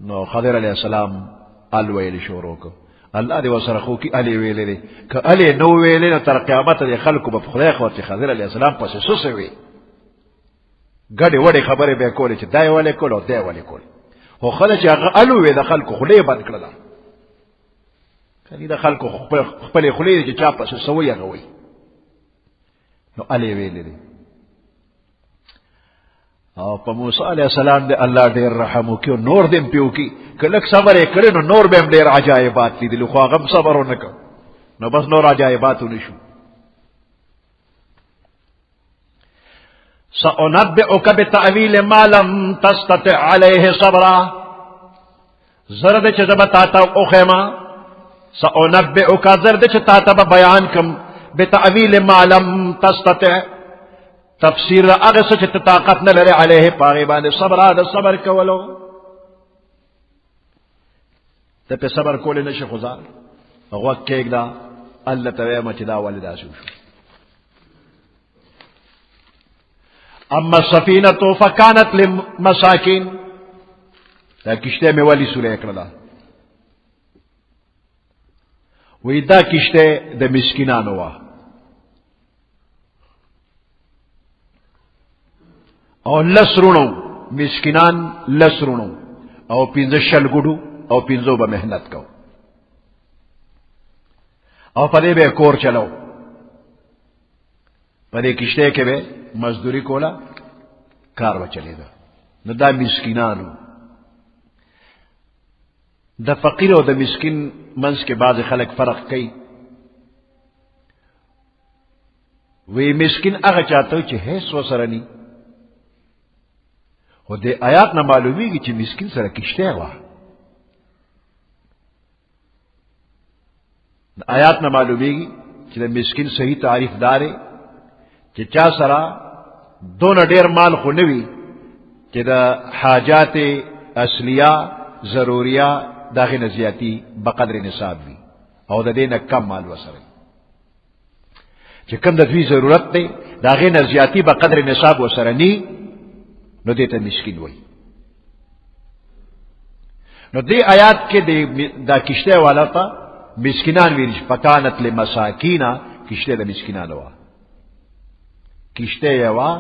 نو خضر علیہ السلام ال ویل شروع کو الله دې وسره خو کی الی ویلې دي ک الی نو ویلې نو تر قیامت دې خلکو په خدای خو چې خضر علیہ السلام پس سوسوي ګډه وړه خبره به کولې چې دای ولې کولو دای ولې کول خو خلک هغه الو وی د خلکو خلې بند کړل کله د خلکو خپل خلې چې چا پس سوي هغه وی نو الی ویلې دي او په موسی علیہ السلام دې الله ډېر رحم وکړو نور دې پیو کی کله صبر یې کړو نو نور به ډېر عجایبات دي لخوا غم صبر ونکړو نو بس نور عجایبات ونشو سأنبئك بتأويل ما لم تستطع عليه صبرا زرد چې زبتا تا او خیمه سأنبئك زرد چې تا ته بیان کم بتأويل ما لم تستطع تفسیر هغه څه چې طاقت نه لري عليه پاغي باندې صبر دا صبر کولو ته په صبر کول نه شي غزار هغه کېګدا الله تعالی ما چې دا ولدا شو اما السفينه فكانت للمساكين دا کشته مې ولی سورې کړلا وې دا کشته د مسکینانو وا او لسرونو مسکینان لسرونو او پینځه شل ګډو او پینځو به مهنت کو او پدې به کور چلاو پدې کشته کې به مزدوری کولا کار وچلیدا نو دا مسکینانو د فقیر او د مسکین منځ کې بعض خلک فرق کوي وی مسکین هغه چاته چې هیڅ وسره ني خو دې آیات نه معلومیږي چې مسکین سره کشته و آیات نه معلومیږي چې د مسکین صحیح تعریف داري چې چا سره دون ډیر مال خو نوي چې د حاجات اصليه ضروريه داغه نزياتي بقدر نصاب وي او د دې نه کم مال وسره چې کوم د دوی ضرورت دی داغه نزياتي بقدر نصاب وسره ني نو دیتا مسکین وی نو دی آیات کې دا کشته والا تا مسکینان ویلش فکانت لمساکینا کشته دا مسکینان وا کشته یوا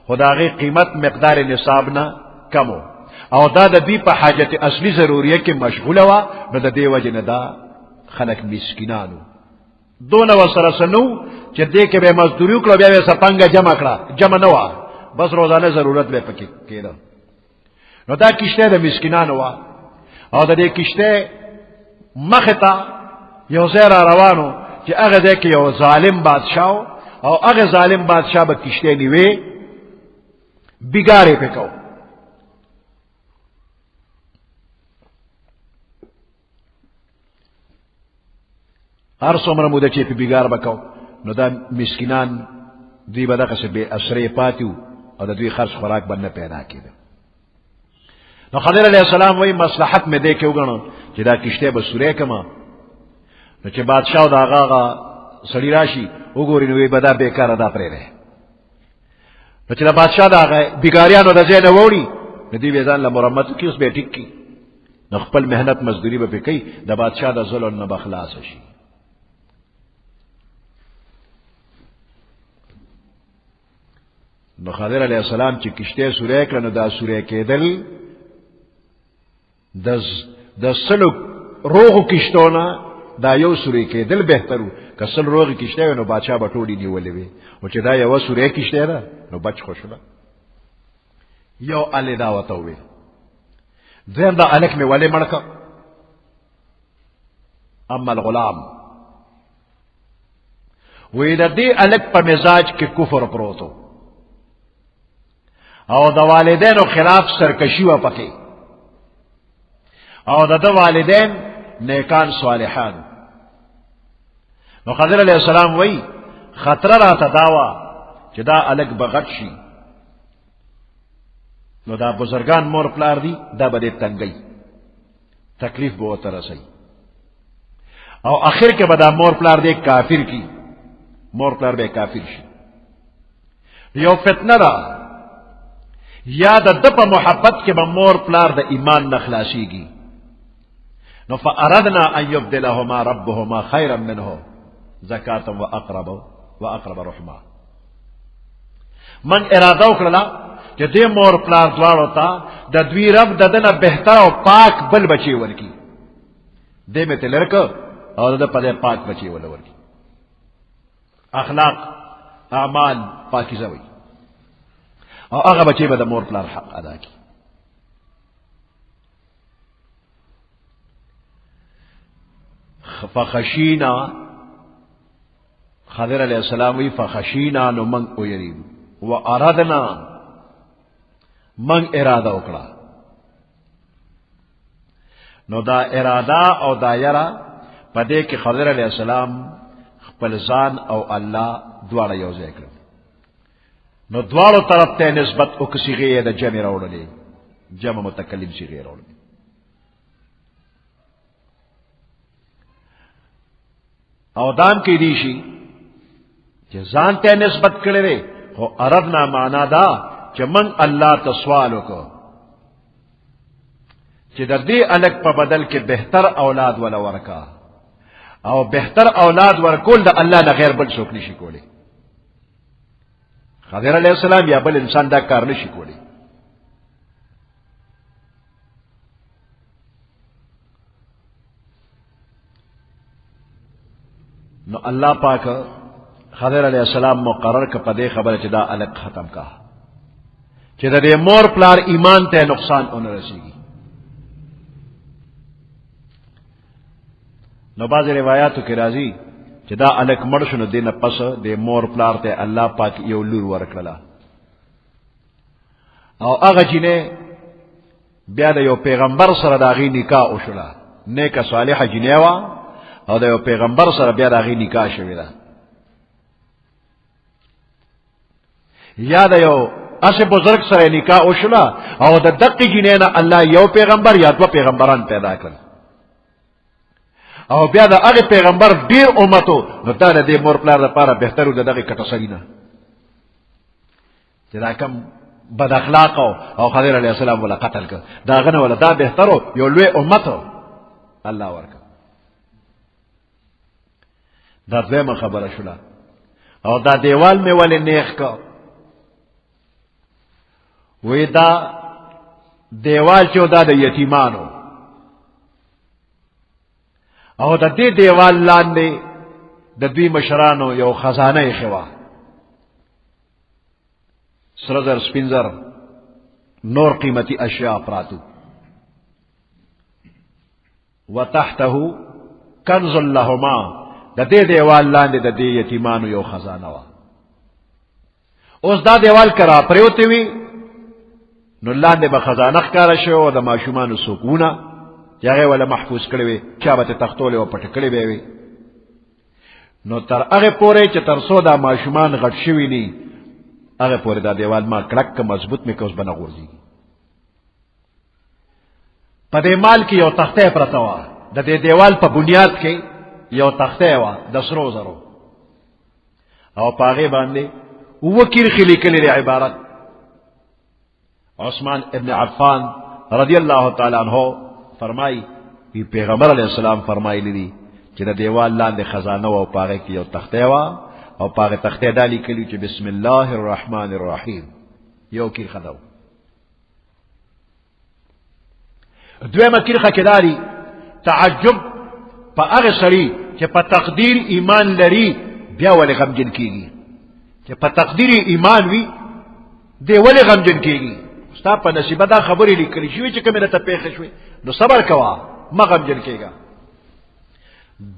خداغی قیمت مقدار نصابنا کمو او دا د دوی په حاجت اصلی ضروریه کې مشغوله وا نو د دی وجه نه دا خلق مسکینانو دونه وسره سنو چې دې کې به مزدوري وکړو بیا به سپنګه جمع کړه جمع نه وا بس روزانه ضرورت به پکې کېده نو دا کشته د مسکینانو وا او د دې کشته مخه ته یو ځای را روانو چې هغه ځای کې یو ظالم بادشاه او هغه ظالم بادشاه به کشته نیوي بیګاره پکاو هر څومره موده چې په بیګار بکاو نو دا مسکینان دوی به دغه څه به اسرې پاتیو او د دوی خرڅ خوراک باندې پیدا کېده نو خضر علیہ السلام وی مصلحت مې دې کې وګڼو چې دا کشته به سورې کما نو چې بادشاہ دا هغه سړی راشي وګوري نو به دا بیکاره دا پرې ده نو چې دا بادشاہ دا بیګاریانو د ځای نه ووري نو دوی به ځان له مرمت کې اوس به ټیک کی نو خپل مهنت مزدوري به کوي د بادشاہ د ظلم نه بخلاص شي نو خضر علیہ السلام چې کشته سورې کړه نو دا سورې کېدل د سلو روغو کشتونه دا یو سورې کېدل بهترو کسل روغي کشته نو بادشاہ بټوډي نیولې وي او چې دا یو سورې کشته ده نو بچ خوشله یو الی دا وته وي زم دا الک می ولې مړک اما الغلام وې د دې الک په مزاج کې کفر پروتو او د والدینو خلاف سرکشی و پکې او د والدین نیکان صالحان نو خضر علیہ السلام وی خطر را تداوا چې دا الګ بغټ شي نو دا بزرگان مور پلار دی دا به تنګي تکلیف به وته رسي او اخر کې به دا مور پلار دی کافر کی مور پلار به کافر شي یو فتنه را یا د په محبت کې به مور پلار د ایمان نه خلاصيږي نو فاردنا ان يبدلهما ربهما خيرا منه زکات واقرب رحمه من اراده وکړه چې دې مور پلار دواړو ته د دوی رب ددنه بهتر او پاک بل بچي ورکی دې مې تلرک او د په پاک بچي ورکی اخلاق اعمال پاکیزه وي او هغه بچي به د مور پلار حق ادا کړي فخشینا خضر علیہ السلام وی فخشینا نو من اویریم و ارادنا من اراده وکړه نو دا اراده او دایره پدې کې خضر علیہ السلام خپل ځان او الله دواړه یو ځای کړل نو دواړو طرف ته نسبت او کسیغه د جمع راوړلې جمع متکلم صيغه راوړلې او دام کې دی شي چې ځان ته نسبت کړي خو عربنا معنا دا چې من الله ته سوال وکړو چې د دې الګ په بدل کې بهتر اولاد ولا ورکا او بهتر اولاد ورکول د الله نه غیر بل څوک نشي کولی خضر علیہ السلام یا بل انسان دا کار نشي کولی نو الله پاک خضر علیہ السلام مقرر ک پدې خبره چې دا الګ ختم کا چې د دې مور پلار ایمان ته نقصان اون رسیږي نو باز روایتو کې راځي چې دا الګ مړ شنو دینه پس د مور پلار ته الله پاک یو لور ورکړه او هغه جنې بیا د یو پیغمبر سره داغي نکاح وشوله نیکه صالحه جنې وا او د یو پیغمبر سره بیا داغي نکاح شوی ده یا د یو اسه بزرگ سره نکاح وشوله او د دقیق جنې نه الله یو پیغمبر یا دو پیغمبران پیدا کړل او بیا د هغه پیغمبر ډیر امتو نو دا د مور پلار لپاره بهترو د دغه کټسرینا چې دا کم بد اخلاق او خضر علیہ السلام ولا قتل ک دا غنه ولا دا بهترو یو لوی امتو الله ورک دا دغه خبره شوله او دا دیوال می ولې نیخ کا وې دا دیوال چې دا د یتیمانو او د دې دیوال لاندې د دوی مشرانو یو خزانه خوا سره زر سپین زر نور قیمتی اشیاء پراتو وتحته کنز لهما د دې دیوال لاندې د دې یتیمانو یو خزانه وا اوس دا دیوال کرا پریوتی وی نو لاندې به خزانه ښکارا شو د ماشومانو سکونه چې هغه ولا محفوظ کړي وي چا به تختول او پټ کړي وي نو تر هغه پورې چې تر څو دا ماشومان غټ شوي ني هغه پورې دا دیوال ما کلک مضبوط مې کوس بنه غورځي په دې مال کې یو تخته پرته و د دې دیوال په بنیاد کې یو تخته و د سرو زرو او پاغه باندې وکیل خلی کلی عبارت عثمان ابن عفان رضی الله تعالی عنہ فرمای پی پیغمبر علیہ السلام فرمایلی دي چې د دیوال لاندې خزانه او پاغه کې یو تخته و او پاغه تخته دالی کلی چې بسم الله الرحمن الرحیم یو کې خداو دویمه کیرخه کداري تعجب په هغه سړي چې په تقدیر ایمان لري بیا ولې غمجن کیږي چې په تقدیر ایمان وي دی ولې غمجن کیږي ستا په نصیب دا خبرې لیکلې شوې چې کومه ته پیښ شوې نو صبر کوا ما غمجن کیږي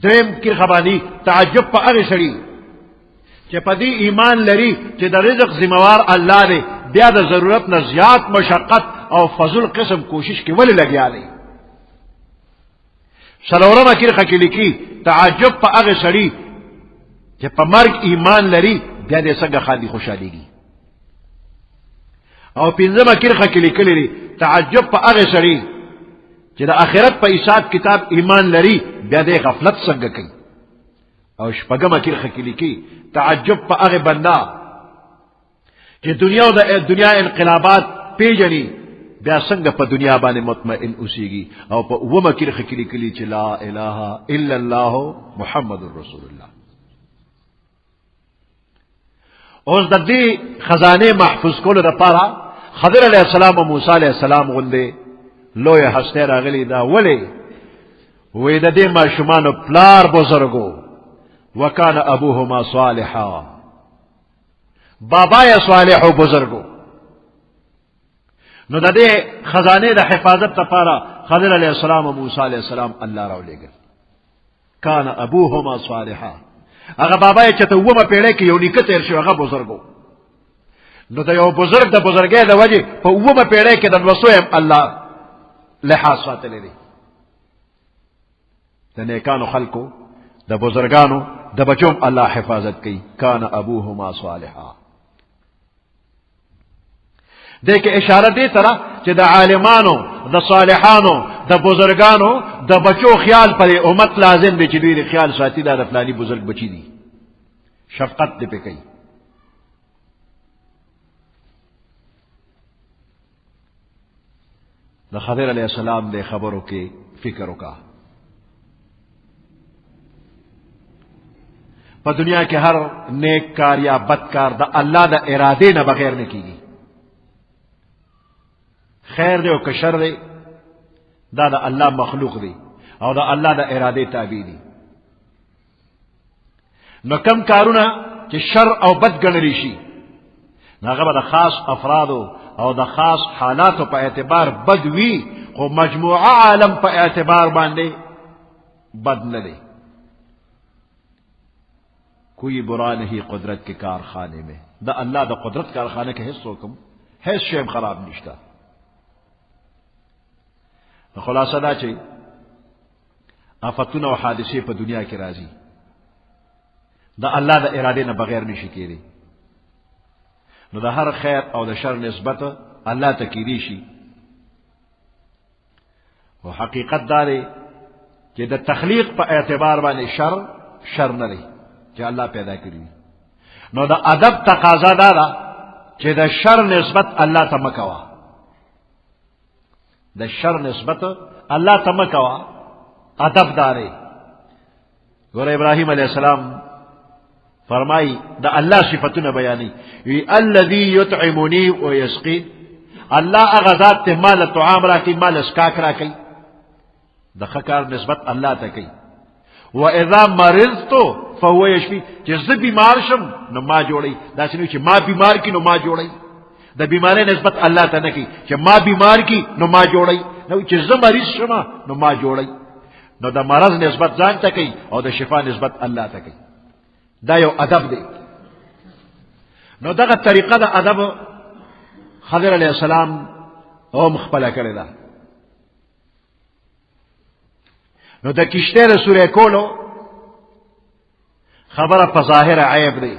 دریم کیرخه باندې تعجب په هغه سړي چې په دې ایمان لري چې د رزق ذمہوار الله دی بیا د ضرورت نه زیات مشقت او فضل قسم کوشش کې ولې لګیا دی سلورمه کیرخه کې لیکي تعجب په هغه سړي چې په مرګ ایمان لري بیا دې څنګه خاندي خوشاليږي او پنځمه کیرخه کې لیکلي تعجب په هغه سړي چې د آخرت په حساب کتاب ایمان لري بیا دې غفلت څنګه کوي او شپږمه کیرخه کې لیکي تعجب په هغه بندا چې دنیا انقلابات پیژني بیا څنګه په دنیا باندې مطمئن اوسېږي او په اومه کیرخه کې لیکلي چې لا اله الا الله محمد رسول الله اوس د دې خزانه محفوظ کولو لپاره خضر علیہ السلام او موسی علیہ السلام غوندې لوی هسته راغلي دا ولې وې د دې ماشومانو پلار بزرګو وکانه ابوهما صالحا بابا یې صالح او بزرګو نو د دې خزانه د حفاظت لپاره خضر علیہ السلام او موسی علیہ السلام الله راولېګل کان ابوهما صالحا هغه بابا یې چې ته ومه پیړې کې یو نیکه تیر شو هغه بزرګو نو د یو بزرګ د بزرګۍ د وجه په ومه پیړۍ کې د وسویم الله لحاظ ساتلی دی د نیکانو خلکو د بزرګانو د بچوم الله حفاظت کوي کان ابوهما صالحا دې کې اشاره دې طرح چې د عالمانو د صالحانو د بزرګانو د بچو خیال پر امت لازم دی چې دوی خیال ساتي دا د فلاني بزرګ بچی دي شفقت دې پې کوي د خضر علیہ السلام دے خبروں کے فکر کا په دنیا کې هر نیک کار یا بد کار د الله د اراده نه بغیر نه کیږي خیر دی او که شر دی دا د الله مخلوق دی او د الله د اراده تابع دي نو کم کارونه چې شر او بد ګڼل شي هغه به د خاص افرادو او د خاص حالاتو په اعتبار بد وی خو مجموعه عالم په اعتبار باندې بد نه دی کوئی برا نہیں قدرت کے کارخانے میں دا اللہ دا قدرت کارخانے کے حصوں کم حیث شیم خراب نشتا خلاصہ دا چی آفتون و حادثے پا دنیا کی رازی دا اللہ دا ارادے نہ بغیر نشی کیری نو دا ہر خیر او دا شر نسبت اللہ تکیری شی و حقیقت دارے کہ دا تخلیق پا اعتبار بانے شر نہ رہی کہ اللہ پیدا کری نو دا ادب تقاضا دارا کہ دا شر نسبت اللہ تمکوا دا شر نسبت اللہ تمکوا ادب دارے گور ابراہیم علیہ السلام فرمائی دا اللہ صفتنا بیانی الذی یطعمنی و یسقی اللہ اغذات تے مال طعام راکی مال اسکاک راکی دا خکار نسبت اللہ تکی وَإِذَا مَرِضْتُ فهو یشفی چې زه بیمار شم نو ما جوړی داسې نه چې ما بیمار کی نو ما جوړی د بیماری نسبت الله ته نه کی چې ما بیمار کی نو ما جوړی نو چې زه مریض شم نو ما جوړی نو د مرض نسبت ځان ته کوي او د شفا نسبت الله ته کوي دا یو ادب دی نو دغه طریقه د ادب خضر علیہ السلام هم خپل کړی دا نو د کشته د سورې کولو خبره په ظاهر عیب دی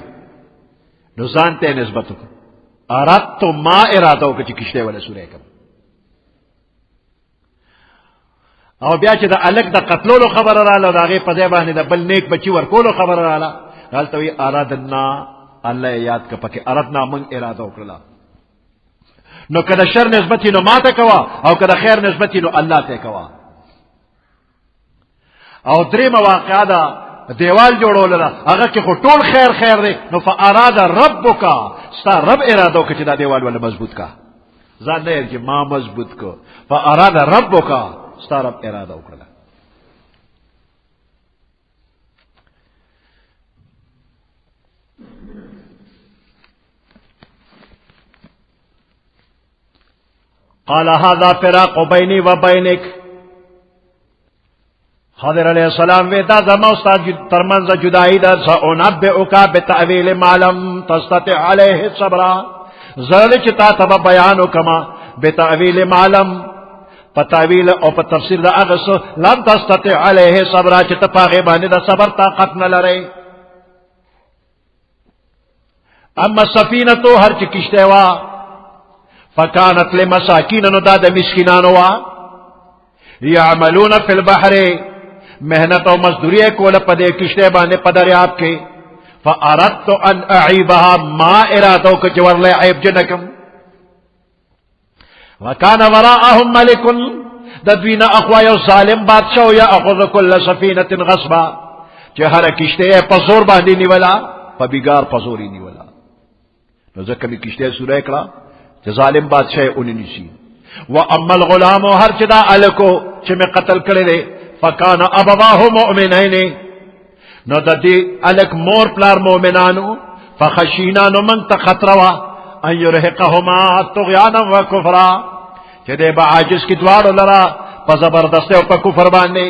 نو ځان ته نسبت وکړه اردت ما اراده وکړه چې کشته ولا سورې کوم او بیا چې د الک د قتلولو خبره رااله د هغې په ځای باندې د بل نیک بچي ورکولو خبره رااله هلته وی ارادنا الله یاد که پکې اردنا من اراده وکړله نو که د شر نسبت نو ما ته کوه او که د خیر نسبت نو الله ته کوه او درېمه واقعه ده دیوال جوړول ده هغه کې خو ټول خیر خیر دی نو فاراد ربک ستا رب اراده وکړه چې دا دیوال ولا مضبوط کا ځان نه چې ما مضبوط کو فاراد ربک ستا رب اراده وکړه قال هذا فراق بيني وبينك خضر علیہ السلام ویتا زما استاد ترمنز جدائی در سأنبئك بتأویل ما لم تستطع علیہ الصبر زرد چتا تبا بیانو کما بتأویل ما لم پتاویل او پتفسیر دا اغس لم تستطع علیہ الصبر چتا پاغی بانی دا صبر طاقت نلرے اما السفینتو ہر چی کشتے وا فکانت لمساکین نو دا دا مسکنانو وا یعملون فی البحر محنت و مزدوری کولا پدے کشتے بانے پدریاب کے فاردت ان اعیبها ما ارادو کچور لے عیب جنکم وکان وراءهم ملک ددوین اخوای و ظالم بادشاہ یا اخذ کل سفینت غصبا چه ہر کشتے پزور باندی نیولا پبیگار پزوری نیولا نو زکمی کشتے سورہ اکڑا چه ظالم بادشاہ انہی نیسی و اما الغلام ہر چدا علکو چه میں قتل کردے فکان ابواه مؤمنین نو دا دی الک مور پلار مؤمنانو فخشینا نو من تخطروا ان یرهقهما طغیانا و کفرا چه دے با عاجز کی دوارو لرا پا زبردستے و پا کفر باندے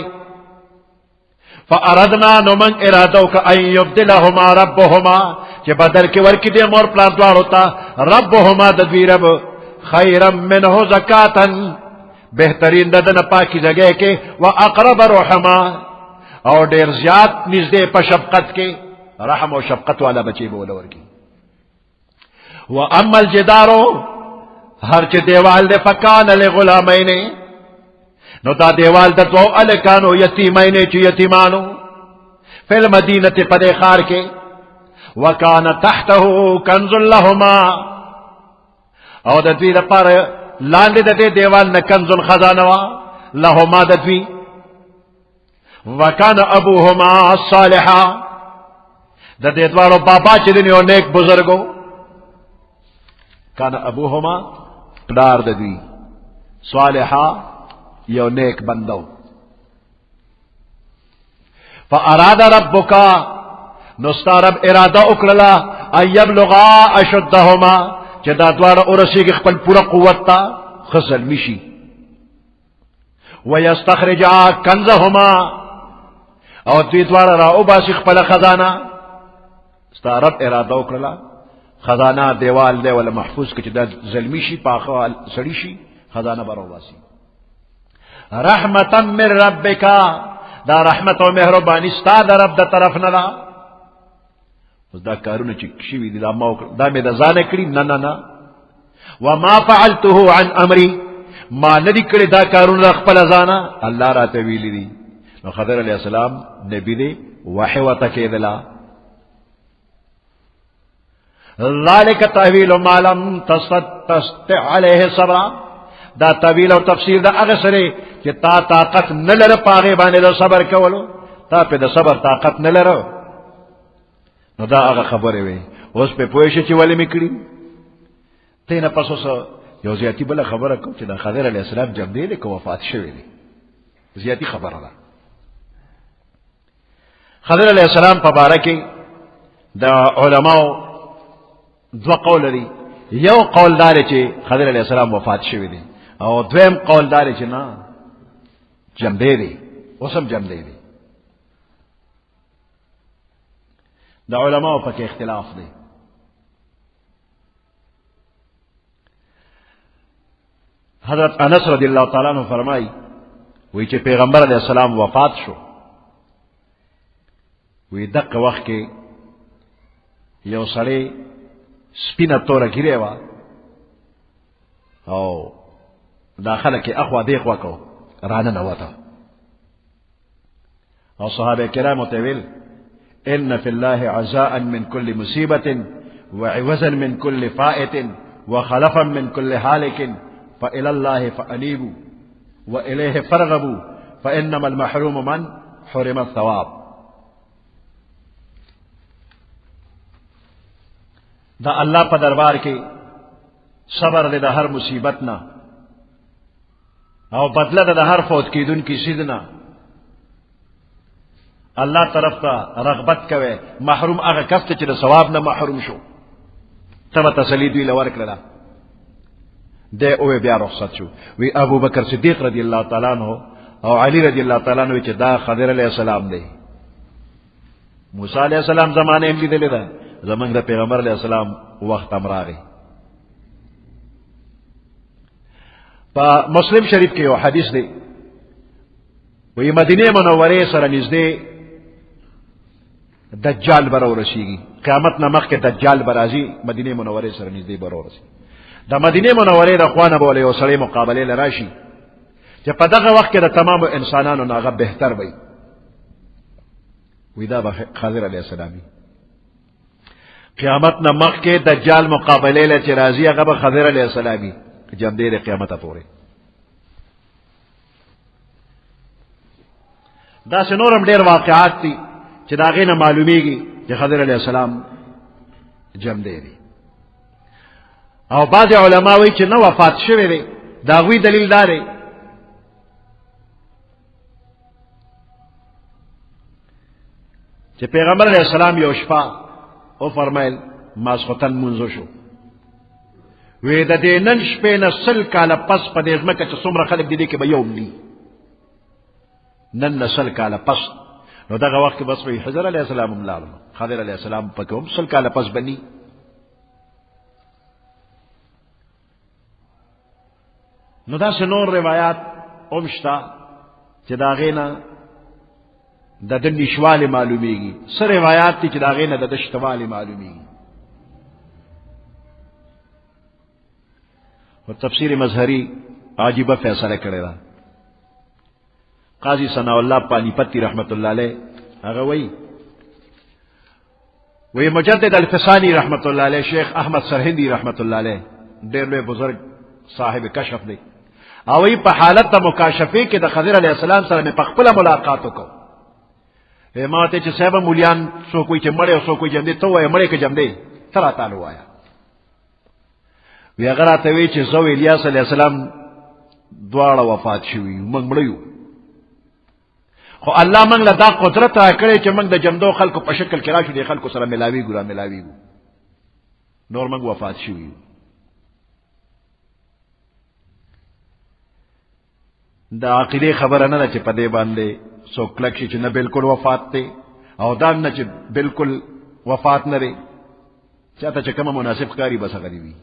فاردنا نو من ارادو کا ان یبدلهما ربهما چه بدل کی ورکی دے مور پلار دوارو تا ربهما ددوی رب خیرا منه زکاتا بہترین ددن پاکی جگہ کے و اقرب رحما اور دیر زیاد نزدے پا شفقت کے رحم و شفقت والا بچے بولور کی و اما الجدارو ہر چے دیوال دے فکان لغلامین نو دا دیوال دا دو الکانو یتیمین چو یتیمانو فی المدینت پدے خار کے وکان تحته کنز لهما او دا دوی دا پار لاندې د دې دیوال نه کنز الخزانه لهما ددوی وکان ابوهما صالحا د دې دوالو بابا چې دی یو نیک بزرګو کان ابوهما پلار ددوی صالحا یو نیک بندو فاراد ربک نستارب اراده وکړه ان یبلغا اشدهما چه دا دوارا ارسی کی خپل پورا قوت تا خزل میشی ویستخرجا کنزهما او دوی دوارا را او باسی خپل خزانه ستا رب اراده وکړه خزانه دیوال دی ولا محفوظ کی چه دا ظلمی شی پاخه سړی شي خزانه برو باسی رحمتا من ربکا دا رحمت و مهربانی ستا دا رب دا طرف نلا دا کارونه چې شوي دي دا ما دا مې د ځانه کړي نه وما فعلته عن امري ما ندی کړي دا کارونه خپل ځانه الله راته ویلي دي نو خضر علیہ السلام نبی دی وحی وته کېدلا ذالک تأویل ما لم تستطع علیه صبر دا تأویل او تفسیر دا هغه سره چې تا طاقت نه لره پاغه باندې د صبر کولو تا په د صبر طاقت نه لره نو دا هغه خبره وي اوس په پوه شي چې ولې میکړي ته نه پسو یو زیاتی بل خبره کوم چې د خضر علیہ السلام جب دی له وفات شوی دی زیاتی خبره ده خضر علیہ السلام په باره کې د علماو دو قول لري. یو قول دار چې خضر علیہ السلام وفات شوی دی، او دویم قول دار چې نه جمدی دی، اوسم جمدی دی. د علماو پکې اختلاف دی. حضرت انس رضی اللہ تعالیٰ عنہ فرمائی وی چې پیغمبر علیہ السلام وفات شو، وی دقه وخت کې یو سړی سپینه توره ګیره وه او داخله کې اخوا دیخوا کو راننوته، او صحابه کرامو ته ویل ان فی الله عزاء من كل مصیبة وعوزا من كل فائت وخلفا من كل هالك فإلى الله فأنيبوا وإليه فرغبوا فإنما المحروم من حرم الثواب. دا اللہ پا دربار کے صبر دے دا ہر مصیبت نا او بدلہ دا ہر فوت کی دن کی سیدنا اللہ طرف تا رغبت کوئے. محروم اگا کفت چی دا ثواب نا محروم شو تب تسلی دوی لورک لدا دے اوے بیا رخصت شو. وی ابو بکر صدیق رضی اللہ تعالیٰ عنہ او علی رضی اللہ تعالیٰ عنہ چی دا خضر علیہ السلام دے. موسیٰ علیہ السلام زمانے ہم لیدے لیدہ زمان دا پیغمبر علیہ السلام وقت امراغی. پا مسلم شریف کے یو حدیث دے وی مدینہ منورے سر نزدے دجال برو رسیگی. قیامت نمخ کے دجال برازی مدینہ منورے سر نزدے برو رسی. دا مدینہ منورے دا خوانہ بولے و سڑے مقابلے لراشی جب پا دغا وقت کے دا تمام انسانانو ناغا بہتر بئی وی دا خضر علیہ السلامی. قیامت نمخ کے دجال مقابلے لچے رازی اغا با خضر علیہ السلامی جب دیر قیامت پورے. دا سنورم دیر واقعات تی چی داغین معلومی گی چی خضر علیہ السلام جم دے دی. او بعض علماء وی چی نو وفات شوی دی داغوی دلیل دارے چی پیغمبر علیہ السلام یو شفا او فرمائل ماسختن منزو شو وی دا دی نن شپین سل کالا پس پا دیزمکا چی سمرا خلق دیدی که با یوم لی نن سل کالا پس نو دا وقت بس وی حضر علیہ السلام املالم خضر علیہ السلام پا که سل کالا پس بنی. نو دا سے نور روایات امشتا چی دا غینا دا دن نشوال معلومی گی. سر روایات تی چی دا غینا دا دشتوال معلومی گی. اور تفسیر مظہری عاجبہ فیصلہ کرے دا قاضی ثناء اللہ پانی پتی رحمت اللہ علیہ اگر وہی مجدد الفسانی رحمت اللہ علیہ شیخ احمد سرہندی رحمت اللہ علیہ دیر لوے بزرگ صاحب کشف دے اوی پا حالت دا مکاشفے کے دا خضر علیہ السلام سره میں پخپلا ملاقاتو کو ماتے چھ صحبہ مولیان سو کوئی چھ مڑے سو کوئی جمدے تو وی مڑے کے جمدے ترا تالو آیا وی اگر آتے وی چھ زو الیاس علیہ السلام دوارا وفات شوی منگ مڑیو خو اللہ منگ لدا قدرت آکڑے چھ منگ دا جمدو خلقو پشکل کرا شو دے خلقو سره ملاوی گو را ملاوی گو نور منگ وفات شوی. دا عقیدے خبر نہ چ پدے باندے سو کلک چ نہ بالکل وفات تے او دان نہ چ بالکل وفات نہ رے چاہتا چ کم مناسب کاری بس غریبی